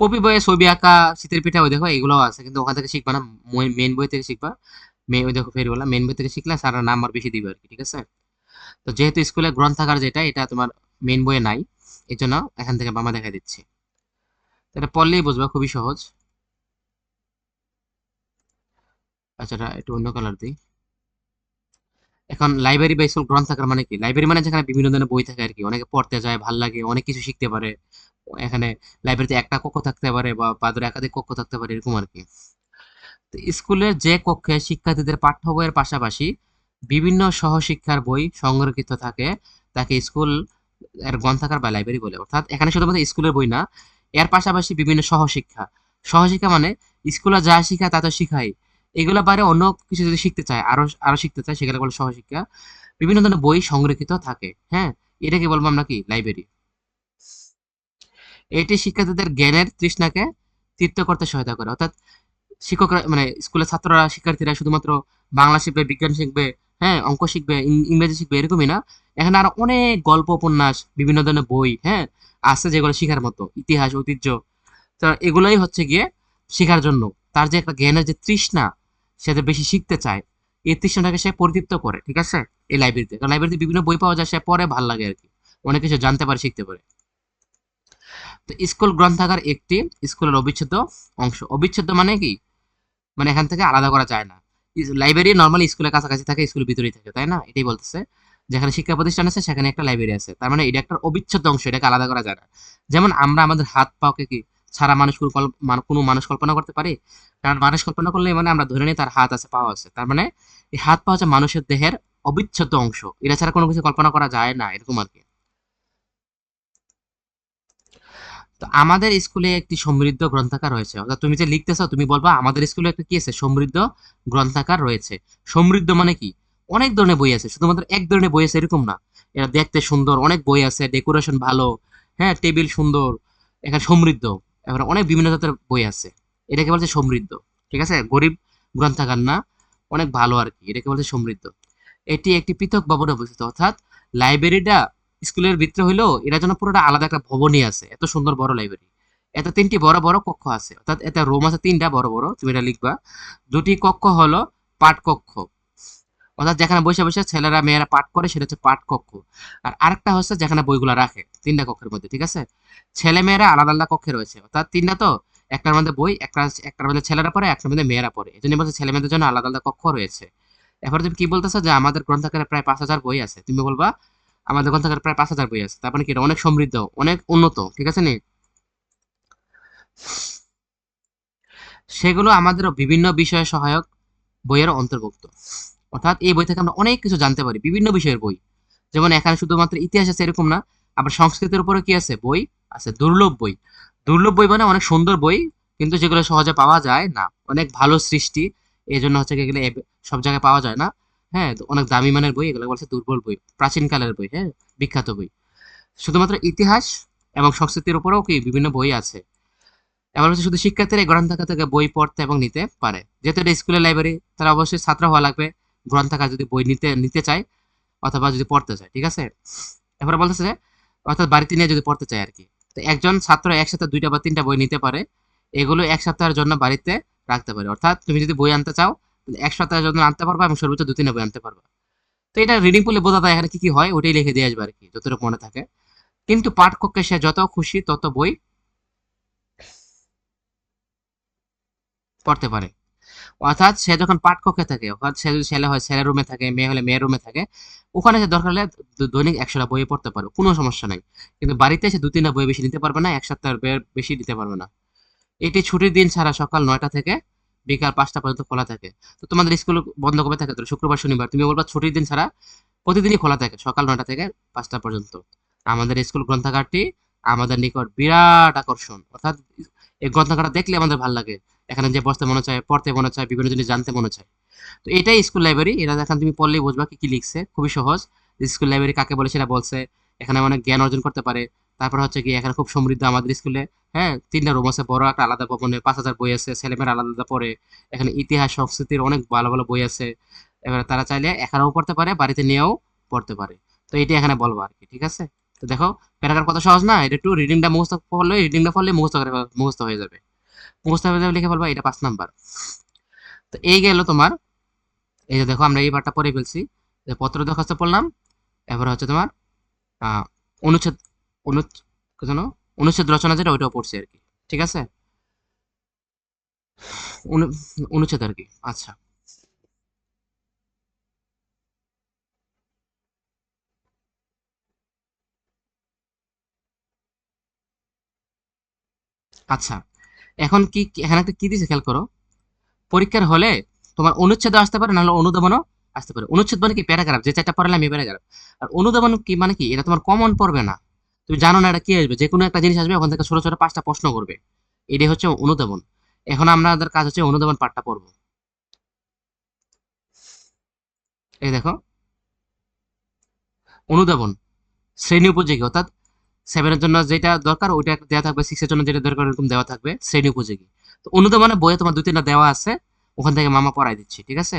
A: পপি বইয়ে ছবি আঁকা, শীতের পিঠা, ওই দেখো এগুলো আছে, কিন্তু ওখান থেকে শিখবা না, মেন বই থেকে শিখবা। ওই দেখো ফের বললাম, মেন বই থেকে শিখলে স্যার নাম্বার বেশি দিবে আর কি, ঠিক আছে। তো যেহেতু স্কুলে গ্রন্থাগার যেটা, এটা তোমার মেন বইয়ে নাই, এই জন্য এখান থেকে মামা দেখা দিচ্ছে। তো এটা পড়লেই বুঝবা, খুবই সহজ। আচ্ছা, এটা একটু অন্য কালার দিই। এখন লাইব্রেরি বা স্কুল গ্রন্থাগার মানে কি? লাইব্রেরি মানে যেখানে বিভিন্ন ধরনের বই থাকে আর কি, অনেকে পড়তে যায়, ভাল লাগে, অনেক কিছু শিখতে পারে। এখানে লাইব্রেরিতে একটা কক্ষ থাকতে পারে বা ধরো একাধিক কক্ষ থাকতে পারে, এরকম আর কি। তো স্কুলের যে কক্ষে শিক্ষার্থীদের পাঠ্য বইয়ের পাশাপাশি বিভিন্ন সহশিক্ষার বই সংরক্ষিত থাকে, তাকে স্কুল এর গ্রন্থাগার বা লাইব্রেরি বলে। অর্থাৎ এখানে শুধুমাত্র স্কুলের বই না, এর পাশাপাশি বিভিন্ন সহশিক্ষা। সহশিক্ষা মানে স্কুলে যা শিখায় তা তো শিখাই, এগুলো বাইরে অন্য কিছু যদি শিখতে চায়, আরো আরো শিখতে চায়, সেগুলো বলে সহশিক্ষা। বিভিন্ন ধরনের বই সংরক্ষিত থাকে, হ্যাঁ, এটাকে বলবো আমরা কি, লাইব্রেরি। এটি শিক্ষার্থীদের জ্ঞানের তৃষ্ণাকে তৃপ্ত করতে সহায়তা করে। অর্থাৎ শিক্ষকরা মানে স্কুলের ছাত্ররা, শিক্ষার্থীরা শুধুমাত্র বাংলা শিখবে, বিজ্ঞান শিখবে, হ্যাঁ, অঙ্ক শিখবে, ইংরেজি শিখবে, এরকমই না। এখানে আরো অনেক গল্প, উপন্যাস, বিভিন্ন ধরনের বই, হ্যাঁ, আছে যেগুলো শেখার মতো, ইতিহাস, ঐতিহ্য। তো এগুলোই হচ্ছে গিয়ে শেখার জন্য তার যে একটা জ্ঞানের যে তৃষ্ণা, সে যে বেশি শিখতে চায়, এই তৃষ্ণাটাকে সে পরিতৃপ্ত করে, ঠিক আছে, এই লাইব্রেরিতে। কারণ লাইব্রেরিতে বিভিন্ন বই পাওয়া যায়, সে পড়ে ভাল লাগে আর কি, অনেক কিছু জানতে পারে, শিখতে পারে। তো স্কুল গ্রন্থাগার একটি স্কুলের অবিচ্ছেদ্য অংশ। অবিচ্ছেদ্য মানে কি, মানে এখান থেকে আলাদা করা যায় না। লাইব্রেরি নর্মালি স্কুলের কাছাকাছি থাকে, স্কুলের ভিতরেই থাকে, তাই না? এটাই বলতেছে, যেখানে শিক্ষা প্রতিষ্ঠান আছে সেখানে একটা লাইব্রেরি আছে, তার মানে এটা একটা অবিচ্ছেদ্য অংশ, এটাকে আলাদা করা যায় না। যেমন আমরা আমাদের হাত পাকে কি ছাড়া মানুষ কোনো মানুষ কল্পনা করতে পারি? কারণ মানুষ কল্পনা করলে মানে আমরা ধরে নিই তার হাত আছে, পা আছে, তার মানে এই হাত পা হচ্ছে মানুষের দেহের অবিচ্ছেদ্য অংশ, এটা ছাড়া কোনো কিছু কল্পনা করা যায় না, এরকম আর কি। তো আমাদের স্কুলে একটি সমৃদ্ধ গ্রন্থাগার রয়েছে। অর্থাৎ তুমি যে লিখতেছো, তুমি বলবা আমাদের স্কুলে একটা কি আছে, সমৃদ্ধ গ্রন্থাগার রয়েছে। সমৃদ্ধ মানে কি, অনেক ধরনের বই আছে, শুধুমাত্র এক ধরনের বই আছে এরকম না। এটা দেখতে সুন্দর, অনেক বই আছে, ডেকোরেশন ভালো, হ্যাঁ, টেবিল সুন্দর, এখানে সমৃদ্ধ। এবার অনেক বিভিন্ন জাতের বই আছে, এটাকে বলছে সমৃদ্ধ, ঠিক আছে। গরিব গ্রন্থাগার না, অনেক ভালো আর কি, এটাকে বলছে সমৃদ্ধ। এটি একটি পৃথক ভবনে অবস্থিত, অর্থাৎ লাইব্রেরিটা স্কুলের ভিতরে হইলেও এটার জন্য পুরোটা আলাদা একটা ভবনই আছে, এত সুন্দর বড় লাইব্রেরি। এতে 3টি বড় বড় কক্ষ আছে, অর্থাৎ এতে রুম আছে 3টা বড় বড়, তুমি এটা লিখবা। 2টি কক্ষ হলো পাঠ কক্ষ, অর্থাৎ যেখানে বসে বসে ছেলেরা মেয়েরা পাঠ করে, সেটা হচ্ছে পাঠ কক্ষ। আর আরেকটা হচ্ছে যেখানে বইগুলো রাখে, 3টা কক্ষের মধ্যে, ঠিক আছে। ছেলে মেয়েরা আলাদা আলাদা কক্ষে রয়েছে, অর্থাৎ 3টা তো, একটার মধ্যে বই, একটার মধ্যে ছেলেরা পড়ে, একটার মধ্যে মেয়েরা পড়ে, এই জন্য বলছে ছেলে মেয়েদের জন্য আলাদা আলাদা কক্ষ রয়েছে। এরপর তুমি কি বলতেছো যে আমাদের গ্রন্থাগারে প্রায় 5,000 বই আছে, তুমি বলবা আমাদের গ্রন্থাগারে প্রায় 5,000 বই আছে, তার মানে কি এটা অনেক সমৃদ্ধ, অনেক উন্নত, ঠিক আছে নি। সেগুলো আমাদের বিভিন্ন বিষয়ে সহায়ক বইয়ের অন্তর্ভুক্ত। অর্থাৎ এই বই থেকে আমরা অনেক কিছু জানতে পারি, বিভিন্ন বিষয়ের বই। যেমন এখানে শুধুমাত্র ইতিহাস আছে এরকম না, আবার সংস্কৃতির উপরে কি আছে, বই আছে, দুর্লভ বই। দুর্লভ বই মানে অনেক সুন্দর বই, কিন্তু যেগুলো সহজে পাওয়া যায় না, অনেক ভালো সৃষ্টি, এই জন্য হচ্ছে কি এগুলো সব জায়গায় পাওয়া যায় না। হ্যাঁ, তো অনেক দামি মানের বই, এগুলো বলছে দুর্বল বই, প্রাচীন কালের বই, হ্যাঁ, বিখ্যাত বই। শুধুমাত্র ইতিহাস এবং সংস্কৃতির উপরেও কি বিভিন্ন বই আছে। এবার হচ্ছে শুধু শিক্ষার্থীরা এই গ্রন্থাগার থেকে বই পড়তে এবং নিতে পারে। যেহেতু এটা স্কুলের লাইব্রেরি, তারা অবশ্যই ছাত্র হওয়া লাগবে গ্রন্থাগার যদি বই নিতে নিতে চায় অথবা যদি পড়তে চায়, ঠিক আছে। এরপরে বলতেছে যে অর্থাৎ বাড়িতে নিয়ে যদি পড়তে চায় আর কি। তো একজন ছাত্র একসাথে 2টা বা 3টা বই নিতে পারে। এগুলো 1 সপ্তাহের জন্য বাড়িতে রাখতে পারে। অর্থাৎ তুমি যদি বই আনতে চাও, তাহলে 1 সপ্তাহের জন্য আনতে পারবা এবং সর্বোচ্চ 2-3টা বই আনতে পারবা। তো এটা রিডিং পড়লে বোঝা যায় এখানে কি, কি হয় ওটাই লিখে দিয়ে আসবে আরকি, যতটুকু মনে থাকে। কিন্তু পাঠকক্ষে সে যত খুশি তত বই পড়তে পারে। অর্থাৎ সে যখন পাঠকক্ষে থাকে, অর্থাৎ সে যদি ছেলে হয় ছেলের রুমে থাকে, মেয়ে হলে মেয়ের রুমে থাকে, ওখানে সে দরকার হলে দৈনিক 100টা বই পড়তে পারে, কোনো সমস্যা নাই। কিন্তু বাড়িতে সে 2-3টা বই বেশি নিতে পারবে না, 1 সপ্তাহের বেশি নিতে পারবে না। এটি ছুটির দিন ছাড়া সকাল 9টা থেকে বিকাল 5টা পর্যন্ত খোলা থাকে। তো তোমাদের স্কুল বন্ধ কবে থাকে? তো শুক্রবার শনিবার, তুমি বলবা ছুটির দিন ছাড়া প্রতিদিনই খোলা থাকে সকাল 9টা থেকে 5টা পর্যন্ত। আমাদের স্কুল গ্রন্থাগারটি আমাদের নিকট বিরাট আকর্ষণ। অর্থাৎ এই গ্রন্থাগারটা দেখলে আমাদের ভালো লাগে। এখানে যে বসতে মনে চায়, পড়তে মনে চায়, বিভিন্ন জিনিস জানতে মনে চায়। তো এটাই স্কুল লাইব্রেরি। এটা এখন তুমি পড়লেই বুঝবা কি কি লিখছে, খুবই সহজ। স্কুল লাইব্রেরি কাকে বলে সেটা বলছে। এখানে অনেক জ্ঞান অর্জন করতে পারে। তারপর হচ্ছে কি এখানে খুব সমৃদ্ধ আমাদের স্কুলে, হ্যাঁ, 3টা রুম আছে, বড় একটা আলাদা ভবনে 5,000 বই আছে, ছেলেমেয়েরা আলাদা আলাদা পড়ে। এখানে ইতিহাস সংস্কৃতির অনেক ভালো ভালো বই আছে। এবার তারা চাইলে এখানেও পড়তে পারে, বাড়িতে নিয়েও পড়তে পারে। তো এটাই এখানে বলবো আর কি, ঠিক আছে। তো দেখো, প্যারাগ্রাফ কত সহজ না, এটা একটু রিডিংটা পড়লে মুখস্থ হয়ে যাবে। মুখস্থ হয়ে যাবে লিখে ফেলবা, এটা 5 নাম্বার। তো এই গেল তোমার, এই যে দেখো আমরা এই পার্টটা পড়ে ফেলছি, যে পত্র দরখাস্ত পড়লাম। এবার হচ্ছে তোমার আহ, অনুচ্ছেদ অনুচ্ছেদ কি যেন? অনুচ্ছেদ রচনা যেটা, ওইটাও পড়ছি আর কি, ঠিক আছে। অনু- অনুচ্ছেদ আর কি, আচ্ছা। আচ্ছা, এখন এখানে একটা কি দিছে খেয়াল করো। পরীক্ষার হলে তোমার অনুচ্ছেদ আসতে পারে, নাহলে অনুধাবনও আসতে পারে। অনুচ্ছেদ মানে কি? প্যারাগ্রাফ, যে 4টা পড়ালাম এই প্যারাগ্রাফ। আর অনুধাবন কি মানে কি? এটা তোমার কমন পড়বে না, তুমি জানো না এটা কি আসবে, যে কোনো একটা জিনিস আসবে, ওখান থেকে ছোট ছোট 5টা প্রশ্ন করবে। এটাই হচ্ছে অনুধাবন। এখন আমাদের কাজ হচ্ছে অনুধাবন পাঠটা পড়বো। এই দেখো, অনুধাবন শ্রেণী উপযোগী, অর্থাৎ 7 এর জন্য যেটা দরকার ওইটা একটা দেওয়া থাকবে, 6 এর জন্য যেটা দরকার এরকম দেওয়া থাকবে, শ্রেণী উপযোগী। তো অনুধাবনে বইয়ে তোমার 2-3টা দেওয়া আছে, ওখান থেকে মামা পড়াই দিচ্ছি, ঠিক আছে।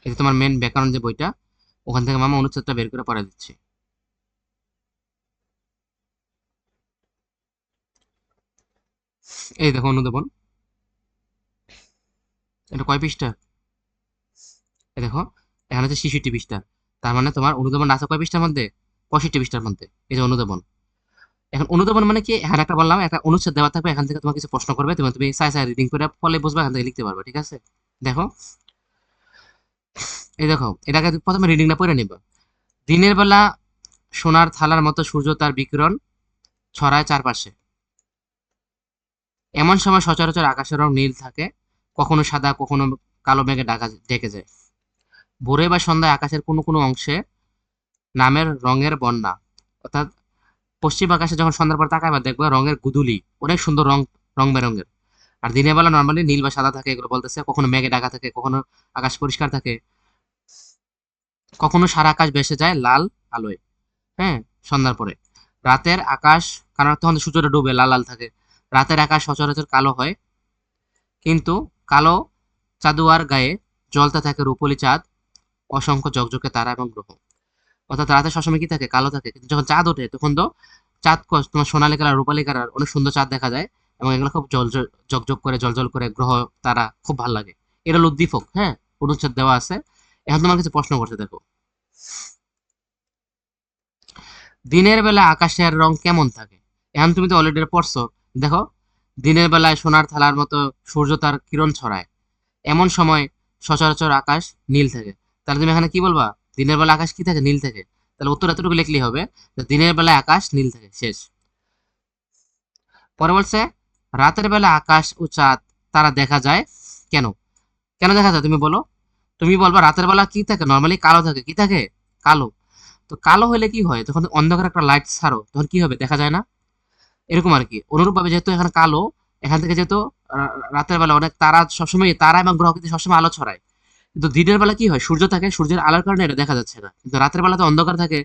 A: এই যে তোমার মেন ব্যাকরণ যে বইটা, ওখান থেকে মামা অনুচ্ছেদটা বের করে পড়াই দিচ্ছি। এই দেখো অনুধাবন, এটা কয় পৃষ্ঠা? এই দেখো, এখানে হচ্ছে 66 পৃষ্ঠা। তার মানে তোমার অনুধাবন আছে কয় পৃষ্ঠার মধ্যে? 65 পৃষ্ঠার মধ্যে। এই যে অনুধাবন। এখন অনুধাবন মানে কি? এখানে একটা বললাম, একটা অনুচ্ছেদ দেওয়া থাকবে, এখান থেকে তোমার কিছু প্রশ্ন করবে, তুমি তুমি সাই সাই রিডিং করে পড়লে বুঝবে, এখান থেকে লিখতে পারবে, ঠিক আছে। দেখো, এই দেখো, এটাকে প্রথমে রিডিংটা পড়ে নিবা। দিনের বেলা সোনার থালার মতো সূর্য তার বিকিরণ ছড়ায় চারপাশে। এমন সময় সচরাচর আকাশের রং নীল থাকে, কখনো সাদা, কখনো কালো মেঘে ঢেকে যায়। ভোরে বা সন্ধ্যায় আকাশের কোনো কোনো অংশে নামের রঙের বন্যা। অর্থাৎ পশ্চিম আকাশে যখন সন্ধ্যার পর তাকাইবা দেখবা রঙের গুদুলি, অনেক সুন্দর রং, রং বেরঙের। আর দিনের বেলা নর্মালি নীল বা সাদা থাকে, এগুলো বলতেছে। কখনো মেঘে ঢাকা থাকে, কখনো আকাশ পরিষ্কার থাকে, কখনো সারা আকাশ ভেসে যায় লাল আলোয়, হ্যাঁ, সন্ধ্যার পরে। রাতের আকাশ, কারণ তখন সূর্যটা ডুবে লাল লাল থাকে। রাতের আকাশ সচরাচর কালো হয়, কিন্তু কালো চাঁদোয়ার গায়ে জ্বলতে থাকে রূপলি চাঁদ, অসংখ্য ঝকঝকে তারা এবং গ্রহ। অর্থাৎ রাতে সবসময় কি থাকে? কালো থাকে। কিন্তু যখন চাঁদ ওঠে তখন তো চাঁদ তোমার সোনালী কালার, রূপালী কালার, অনেক সুন্দর চাঁদ দেখা যায়। এবং এগুলো খুব ঝকঝক করে, জলজল করে, গ্রহ তারা খুব ভালো লাগে। এটা হলো উদ্দীপক, হ্যাঁ, অনুচ্ছেদ দেওয়া আছে। এখন তোমার কিছু প্রশ্ন করছে, দেখো। দিনের বেলা আকাশের রং কেমন থাকে? এখন তুমি তো অলরেডি পড়ছো। দেখো, দিনের বেলায় সোনার থালার মতো সূর্য তার কিরণ ছড়ায়, এমন সময় সচরাচর আকাশ নীল থাকে। তাহলে তুমি এখানে কি বলবা? দিনের বেলা আকাশ কি থাকে? নীল থাকে। তাহলে উত্তর এতটুকু লিখলেই হবে, যে দিনের বেলায় আকাশ নীল থাকে, শেষ। পরে বলছে, রাতের বেলা আকাশ ও চাঁদ তারা দেখা যায় কেন? কেন দেখা যায় তুমি বলো? তুমি বলবা রাতের বেলা কি থাকে? নর্মালি কালো থাকে। কি থাকে? কালো। তো কালো হলে কি হয়? যখন অন্ধকার একটা লাইট ছাড়ো তখন কি হবে? দেখা যায় না? এরকম আর কি। অনুরূপভাবে যেহেতু এখানে কালো, এখান থেকে যেহেতু রাতের বেলা অনেক তারা, সবসময় তারা এবং গ্রহ কিন্তু সবসময় আলো ছড়ায়, কিন্তু দিনের বেলা কি হয়, সূর্য থাকে, সূর্যের আলোর কারণে এটা দেখা যাচ্ছে না, কিন্তু রাতের বেলা তো অন্ধকার থাকে,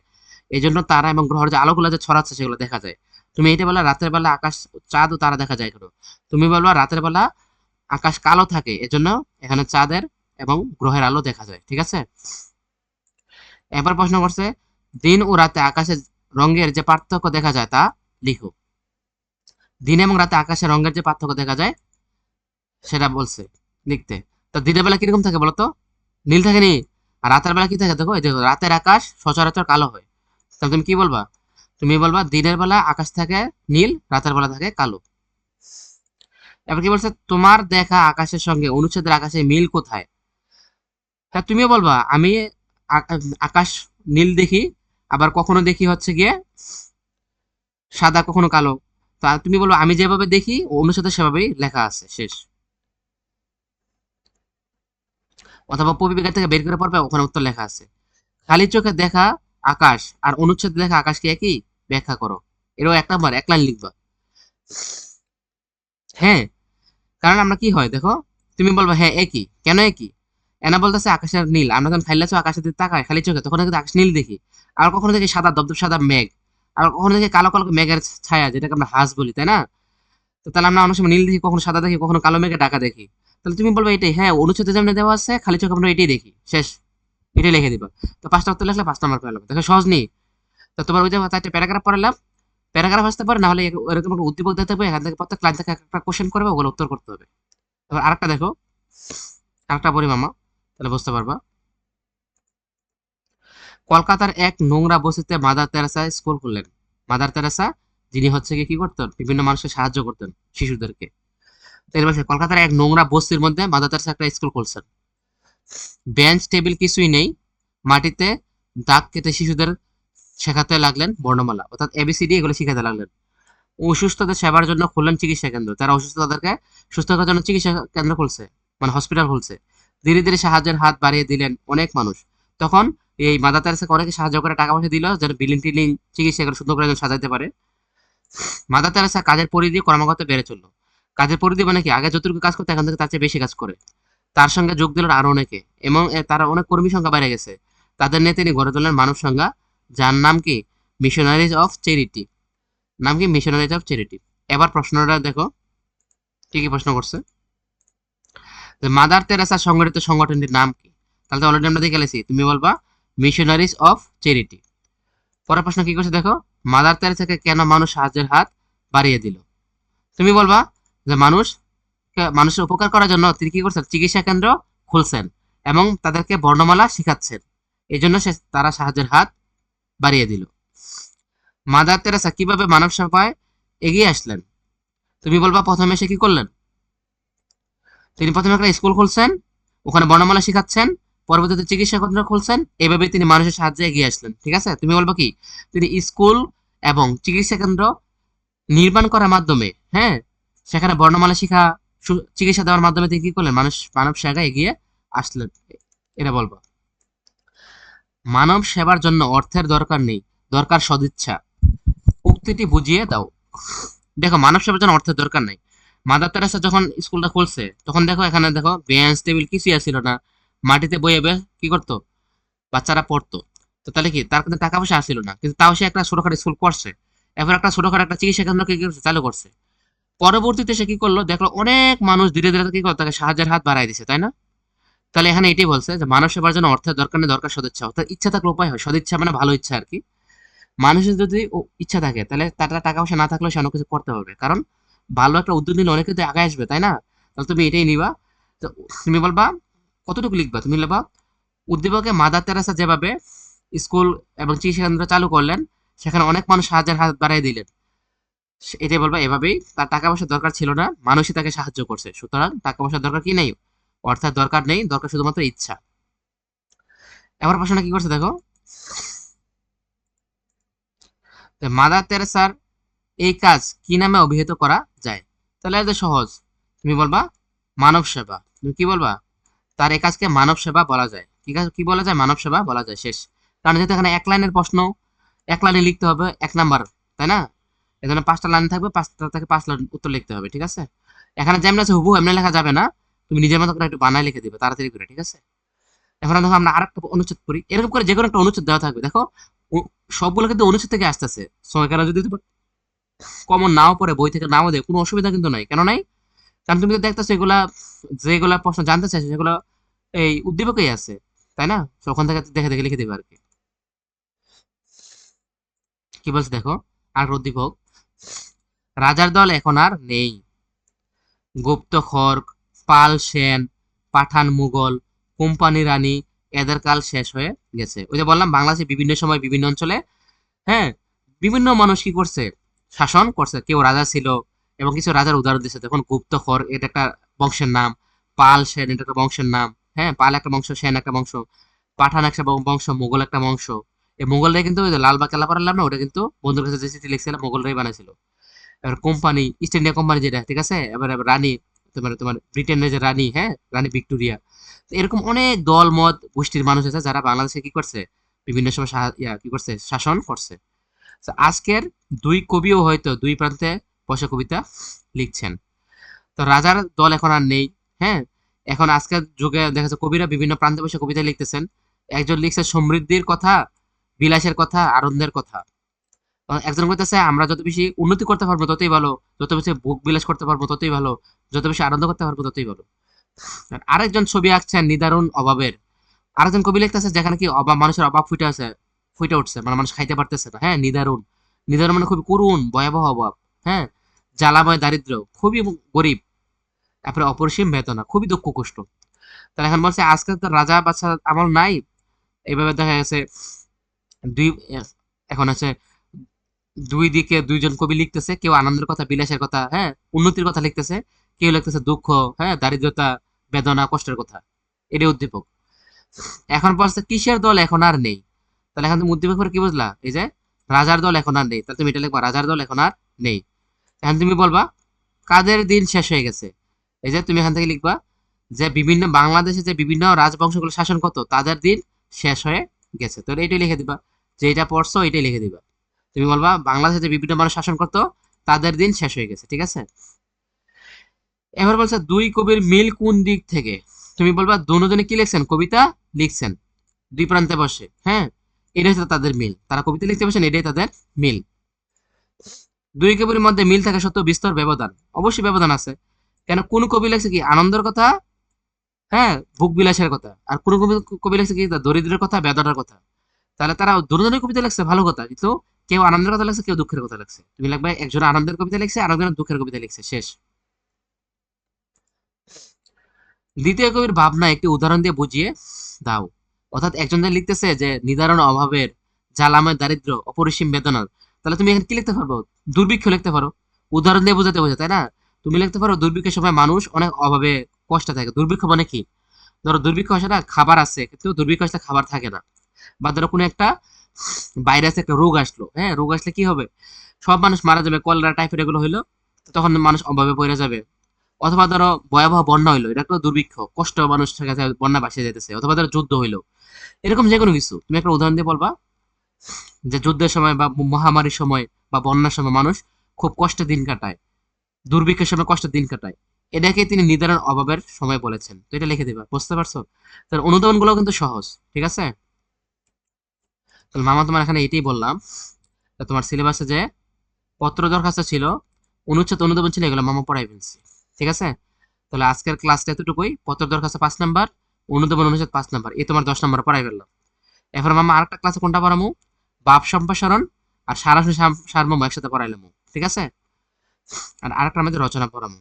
A: এই জন্য তারা এবং গ্রহের যে আলোগুলো যে ছড়াচ্ছে সেগুলো দেখা যায়। তুমি এটা বলা রাতের বেলা আকাশ, চাঁদ ও তারা দেখা যায় কেন? তুমি বলবা রাতের বেলা আকাশ কালো থাকে, এজন্য এখানে চাঁদের এবং গ্রহের আলো দেখা যায়। ঠিক আছে? এবার প্রশ্ন করছে, দিন ও রাতে আকাশের রঙের যে পার্থক্য দেখা যায় তা লিখো। দিন এবং রাতে আকাশের রঙের যে পার্থক্য দেখা যায় সেটা বলছে লিখতে। তো দিনের বেলা কিরকম থাকে বলতো? নীল থাকে নি? আর রাতের বেলা কি থাকে দেখো, এই দেখো রাতের আকাশ সচরাচর কালো হয়। তাহলে তুমি কি বলবা? তুমি বলবা দিনের বেলা আকাশ থাকে নীল, রাতের বেলা থাকে কালো। এবার কি বলছে, তোমার দেখা আকাশের সঙ্গে অনুচ্ছেদের আকাশে মিল কোথায়? হ্যাঁ, তুমিও বলবা আমি আকাশ নীল দেখি, আবার কখনো দেখি হচ্ছে গিয়ে সাদা, কখনো কালো। তা তুমি বলবো আমি যেভাবে দেখি অনুচ্ছেদে সেভাবেই লেখা আছে, শেষ। অথবা পরিবেশ থেকে বের করে পড়বে, ওখানে উত্তর লেখা আছে। খালি চোখে দেখা আকাশ আর অনুচ্ছেদে দেখা আকাশ কি একই? ব্যাখ্যা করো। এরও এক নাম্বার, এক লাইন লিখবা। হ্যাঁ, কারণ আমরা কি হয় দেখো, তুমি বলবা হ্যাঁ একই, কেন একই? এনা বলতেছে আকাশের নীল, আমরা যখন খাইলে চোখ আকাশের দিকে তাকাই খালি চোখে, তখন কিন্তু আকাশ নীল দেখি। আর কখনো দেখি সাদা দপদপ সাদা মেঘ, আর কখনো দেখি কালো কালো মেঘের ছায়া, যেটাকে আমরা হাঁস বলি, তাই না? তো তাহলে আমরা অনেক সময় নীল দেখি, কখনো সাদা দেখি, কখনো কালো মেঘে ঢাকা দেখি। তাহলে তুমি বলবে এটাই, হ্যাঁ অনুচ্ছেদে যেমন দেওয়া আছে খালি চোখে আমরা এটাই দেখি, শেষ। এটাই লিখে দিবা। তো 5টা উত্তর লিখলে 5 নাম্বার পেলাম, দেখো সহজ নেই? তো তোমার ওই যে 4টে প্যারাগ্রাফ পড়ালাম, প্যারাগ্রাফ আসতে পারে, না হলে এরকম একটা উদ্দীপক দিতে হবে, এখান থেকে প্রত্যেক লাইন থেকে একটা কোশ্চেন করবে, ওগুলো উত্তর করতে হবে। এবার আরেকটা দেখো, আরেকটা বলি মামা, তাহলে বুঝতে পারবা। কলকাতার এক নোংরা বস্তিতে মাদার তেরেসা স্কুল খুললেন। মাদার তেরেসা, যিনি হচ্ছে কি করতেন, বিভিন্ন মানুষকে সাহায্য করতেন, শিশুদেরকে। তো এর পাশে কলকাতার এক নোংরা বস্তির মধ্যে মাদার তেরেসা একটা স্কুল খুলছেন। বেঞ্চ টেবিল কিছুই নেই, মাটিতে দাগ কেটে শিশুদের শেখাতে লাগলেন বর্ণমালা, অর্থাৎ এবিসিডি এগুলো শিখাতে লাগলেন। অসুস্থদের সেবার জন্য খুললেন চিকিৎসা কেন্দ্র, তারা অসুস্থ তাদেরকে সুস্থ করার জন্য চিকিৎসা কেন্দ্র খুলছে, মানে হসপিটাল খুলছে। ধীরে ধীরে সাহায্যের হাত বাড়িয়ে দিলেন অনেক মানুষ। তখন এই মাদার তেরেসাকে অনেকে সাহায্য করে, টাকা পয়সা দিল যেন বিল্ডিং টিল্ডিং চিকিৎসা করে সুন্দর করে যেন সাজাতে পারে। মাদার তেরেসা কাজের পরিধি ক্রমাগত বেড়ে চললো। কাজের পরিধি মানে কি, আগে যতটুকু কাজ করতে এখন থেকে তার চেয়ে বেশি কাজ করে। তার সঙ্গে যোগ দিলেন আরো অনেকে, এবং তারা অনেক কর্মী সংখ্যা বেড়ে গেছে। তাদের নিয়ে তিনি গড়ে তোলেন মানব সংজ্ঞা, যার নাম কি মিশনারিজ অফ চ্যারিটি। নাম কি মিশনারিজ অফ চ্যারিটি। এবার প্রশ্নটা দেখো, কি কি প্রশ্ন করছে। যে মাদার তেরেসা সংগঠিত সংগঠনটির নাম কি? তাহলে তো অলরেডি আমরা দেখে গেছি, তুমি বলবা মিশনারিজ অফ চ্যারিটি। পরের প্রশ্ন কি করছে দেখো, মাদার তেরেসাকে কেন মানুষ সাহায্যের হাত বাড়িয়ে দিল? তুমি বলবা যে মানুষের উপকার করার জন্য তিনি কি করছেন, চিকিৎসা কেন্দ্র খুলছেন এবং তাদেরকে বর্ণমালা শিখাচ্ছেন, এই জন্য তারা সাহায্যের হাত বাড়িয়ে দিল। মাদার তেরেসা কিভাবে মানব সেবায় এগিয়ে আসলেন? তুমি বলবা প্রথমে সে কি করলেন, তিনি প্রথমে একটা স্কুল খুলছেন, ওখানে বর্ণমালা শিখাচ্ছেন, পরবর্তীতে চিকিৎসা কেন্দ্র খুলছেন, এভাবে তিনি মানুষের সাহায্যে এগিয়ে আসলেন। ঠিক আছে? তুমি বলবা কি, তিনি স্কুল এবং চিকিৎসা কেন্দ্র নির্মাণ করার মাধ্যমে, হ্যাঁ, সেখানে বর্ণমালা শিখা, চিকিৎসা দেওয়ার মাধ্যমে তিনি কি করলেন, মানব সেবায় এগিয়ে আসলেন, এটা বলবো। মানব সেবার জন্য অর্থের দরকার নেই, দরকার সদিচ্ছা, উক্তিটি বুঝিয়ে দাও। দেখো মানব সেবার জন্য অর্থের দরকার নাই। মাদার তেরেসা যখন স্কুলটা খুলছে তখন দেখো, এখানে দেখো বেঞ্চ টেবিল কিছুই ছিল না, মাটিতে বইয়ে বয়ে কি করতো, বাচ্চারা পড়তো। তো তাহলে কি, তার কিন্তু টাকা পয়সা আসছিল না, কিন্তু তাও সে একটা ছোটখাটো স্কুল করছে, এরপর একটা ছোটখাটো একটা চিকিৎসা কেন্দ্র কি করছে, চালু করছে। পরবর্তীতে সে কি করলো দেখলো, অনেক মানুষ ধীরে ধীরে কি করলো, তাকে সাহায্যের হাত বাড়াই দিছে, তাই না? তাহলে এখানে এটাই বলছে যে মানব সেবার জন্য অর্থের দরকার নেই, দরকার সদিচ্ছা, অর্থাৎ ইচ্ছা থাকলে উপায় হয়। সদিচ্ছা মানে ভালো ইচ্ছা আর কি। মানুষের যদি ইচ্ছা থাকে, তাহলে তার টাকা পয়সা না থাকলেও সে অনেক কিছু করতে পারবে, কারণ ভালো একটা উদ্যোগ নিলে অনেকে তো আগে আসবে, তাই না? তাহলে তুমি এটাই নিবা। তো তুমি বলবা কতটুকু লিখবা, তুমি লিখবা উদ্দীপকে মাদার তেরেসা যেভাবে স্কুল এবং চিকিৎসা কেন্দ্র চালু করলেন, সেখানে অনেক মানুষ সাহায্যের হাত বাড়িয়ে দিলেন, এটাই বলবা। এভাবেই তার টাকা পয়সার দরকার ছিল না, মানুষই তাকে সাহায্য করছে, সুতরাং টাকা পয়সার দরকার কি নেই, অর্থাৎ দরকার নেই, দরকার শুধুমাত্র ইচ্ছা। এবার প্রশ্নটা কি করছে দেখো, মাদার তেরেসার এই কাজ কি নামে অভিহিত করা যায়? তাহলে এটা সহজ, তুমি বলবা মানব সেবা। তুমি কি বলবা, তার এই কাজকে মানব সেবা বলা যায়। কি কাজ, কি বলা যায়, মানব সেবা বলা যায়, শেষ। কারণ যেহেতু এখানে এক লাইনের প্রশ্ন, এক লাইনে লিখতে হবে, 1 নাম্বার, তাই না? এখানে 5টা লাইন থাকবে, 5টা থেকে 5 লাইন উত্তর লিখতে হবে, ঠিক আছে? এখানে যেমন আছে হুবহু এমনি লেখা যাবে না, তুমি নিজের মতো করে একটু বানায় লিখে দিবে তাড়াতাড়ি করে, ঠিক আছে? এখন দেখো আমরা আরেকটা অনুচ্ছেদ পড়ি, এরকম করে যে কোনো একটা অনুচ্ছেদ দেওয়া থাকবে, দেখো সবগুলো কিন্তু অনুচ্ছেদ থেকে আসতেছে। সো এখানে যদি কমন নাও পড়ে, বই থেকে নাও দেয়, কোনো অসুবিধা কিন্তু নাই। কেন নাই? কারণ তুমি তো দেখতেছো এগুলা, যেগুলা প্রশ্ন জানতে চাইছো সেগুলো এই উদ্দীপকেই আছে, তাই না? তো ওখান থেকে দেখে দেখে লিখে দিবে আর কি। কি বলছে দেখো, আর উদ্দীপক, রাজার দল এখন আর নেই, গুপ্ত খড়গ, পাল সেন, পাঠান মুঘল, কোম্পানি রানী, এদের কাল শেষ হয়ে গেছে। ওই যে বললাম বাংলাদেশে বিভিন্ন সময় বিভিন্ন অঞ্চলে, হ্যাঁ, বিভিন্ন মানুষ কি করছে, শাসন করছে। কেউ রাজা ছিল এবং কিছু রাজার উদাহরণ দিচ্ছে। দেখুন গুপ্ত খড়গ এটা একটা বংশের নাম, পাল সেন এটা একটা বংশের নাম, হ্যাঁ, পাল একটা বংশ, সেন একটা বংশ, পাঠান একটা বংশ, মুঘল একটা বংশ। এই মুঘলরাই কিন্তু ওই যে লালবাগ কেল্লা পারলাম না, ওটা কিন্তু বন্ধুর কাছে যে চিঠি লিখছিল মুঘলরাই বানাইছিল। এবার কোম্পানি, ইস্ট ইন্ডিয়া কোম্পানি যেটা, ঠিক আছে? এবার এবার রানী, তোমার তোমার ব্রিটেনের যে রানী, হ্যাঁ, রানী ভিক্টোরিয়া। তো এরকম অনেক দল মত গোষ্ঠীর মানুষ আছে যারা বাংলাদেশে কি করছে, বিভিন্ন সময় কি করছে, শাসন করছে। তো আজকের দুই কবিও হয়তো দুই প্রান্তে বসে কবিতা লিখছেন। তো রাজার দল এখন আর নেই, হ্যাঁ। এখন আজকের যুগে দেখা যাচ্ছে কবিরা বিভিন্ন প্রান্তে বসে কবিতা লিখতেছেন। একজন লিখছে সমৃদ্ধির কথা, বিলাসের কথা, আনন্দের কথা। একজন কইতেছে আমরা যত বেশি উন্নতি করতে পারবো ততই ভালো, যত বেশি ভোগ বিলাস করতে পারবো ততই ভালো, যত বেশি আনন্দ করতে পারবো ততই ভালো। আর আরেকজন ছবি আঁকছেন নিদারুণ অভাবের। আরেকজন কবি লিখতেছে যেখানে কি অভাব, মানুষের অভাব ফুটে আছে, ফুটে উঠছে, মানে মানুষ খাইতে পারতেছে না, হ্যাঁ, নিদারুণ। নিদারুণ মানে খুবই করুণ, ভয়াবহ অভাব, হ্যাঁ, জ্বালাময় দারিদ্র, খুবই গরিব, তারপরে অপরিসীম বেদনা, খুবই দুঃখ কষ্ট। তাহলে এখন বলছে আজকাল তো রাজা বাচ্চা আমল নাই। এইভাবে দেখা গেছে দুই, এখন আছে দুই দিকে দুইজন কবি লিখতেছে, কেউ আনন্দের কথা, বিলাসের কথা, হ্যাঁ, উন্নতির কথা লিখতেছে, কেউ লিখতেছে দুঃখ, হ্যাঁ, দারিদ্রতা, বেদনা, কষ্টের কথা। এটাই উদ্দীপক। এখন বলছে কিসের দল এখন আর নেই। তাহলে এখন তুমি উদ্দীপক করে কি বুঝলা, এই যে রাজার দল এখন আর নেই, তাহলে তুমি এটা লিখবা রাজার দল এখন আর নেই। এখন তুমি বলবা কাদের দিন শেষ হয়ে গেছে। এই যে তুমি এখান থেকে লিখবা যে বিভিন্ন বাংলাদেশে যে বিভিন্ন রাজবংশগুলো শাসন করতো তাদের দিন শেষ হয়ে গেছে, তাহলে এটাই লিখে দিবা, যে এটা পড়ছো এটাই লিখে দিবা। তুমি বলবা বাংলাদেশে যে বিভিন্ন মানুষ শাসন করতো তাদের দিন শেষ হয়ে গেছে, ঠিক আছে? এবার বলছে দুই কবির মিল কোন দিক থেকে। তুমি বলবা দুজনে কি লিখছেন, কবিতা লিখছেন দুই প্রান্তে বসে, হ্যাঁ, এটাই হচ্ছে তাদের মিল, তারা কবিতা লিখতে বসেন, এটাই তাদের মিল। দুই কবির মধ্যে মিল থাকা সত্ত্বেও বিস্তর ব্যবধান, অবশ্যই ব্যবধান আছে। কেন, কোন কবি লিখছে কি আনন্দের কথা, হ্যাঁ, ভোগ বিলাসের কথা, আর কোন কবি, কবি লিখছে কি দরিদ্রের কথা, বেদনার কথা। তাহলে তারা দুজনের কবিতা লিখছে, ভালো কথা, কিন্তু কেউ আনন্দের কথা লিখছে, কেউ দুঃখের কথা লিখছে। তুমি লিখবে একজন আনন্দের কবিতা লিখছে, আর একজন দুঃখের কবিতা লিখছে, শেষ। দ্বিতীয় কবির ভাবনা একটি উদাহরণ দিয়ে বুঝিয়ে দাও। অর্থাৎ একজন যে লিখতেছে যে নিদারুণ অভাবের, জ্বালাময় দারিদ্র, অপরিসীম বেদনার, তাহলে তুমি এখানে কি লিখতে পারবো, দুর্ভিক্ষ লিখতে পারো। উদাহরণ দিয়ে বোঝাতে বোঝা, তাই না? তুমি লিখতে পারো দুর্ভিক্ষের সময় মানুষ অনেক অভাবে কষ্টে থাকে। দুর্ভিক্ষ মানে কি, ধরো দুর্ভিক্ষ আসে না, খাবার আছে কিন্তু দুর্ভিক্ষ আসলে খাবার থাকে না। বা ধরো কোনো একটা ভাইরাস, একটা রোগ আসলো, হ্যাঁ, রোগ আসলে কি হবে, সব মানুষ মারা যাবে, কলেরা টাইফয়েড এগুলো হইলো, তখন মানুষ অভাবে পড়ে যাবে। অথবা ধরো ভয়াবহ বন্যা হইলো, এটা একটা দুর্ভিক্ষ, কষ্ট, মানুষ কাছে বন্যা ভাসিয়ে যেতেছে। অথবা ধরো যুদ্ধ হইলো, এরকম যে কোনো কিছু তুমি একটা উদাহরণ দিয়ে বলবা যে যুদ্ধের সময় বা মহামারীর সময় বা বন্যার সময় মানুষ খুব কষ্টে দিন কাটায়, দুর্ভিক্ষের সময় কষ্টের দিন কাটায়, এটাকে তিনি নিদারুণ অভাবের সময় বলেছেন। তো এটা লিখে দিবা, বুঝতে পারছো? তার অনুধাবন গুলো কিন্তু সহজ, ঠিক আছে? তাহলে মামা তোমার এখানে এটাই বললাম। তা তোমার সিলেবাসে যে পত্র দরখাস্ত ছিল, অনুচ্ছেদ, অনুধাবন ছিল, এগুলো মামা পড়াই ফেলছি, ঠিক আছে? তাহলে আজকের ক্লাসটা এতটুকুই। পত্র দরখাস্ত 5 নাম্বার, অনুধাবন অনুচ্ছেদ 5 নাম্বার, এই তোমার 10 নাম্বার পড়াই ফেললাম। এরপর মামা আরেকটা ক্লাসে কোনটা পড়ামু, ভাব সম্প্রসারণ আর সারাংশ সারমর্ম একসাথে পড়াইলাম, ঠিক আছে? আর আরেকটা আমাদের রচনা পড়ামু।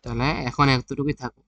A: তাহলে এখন এতটুকুই থাকুক।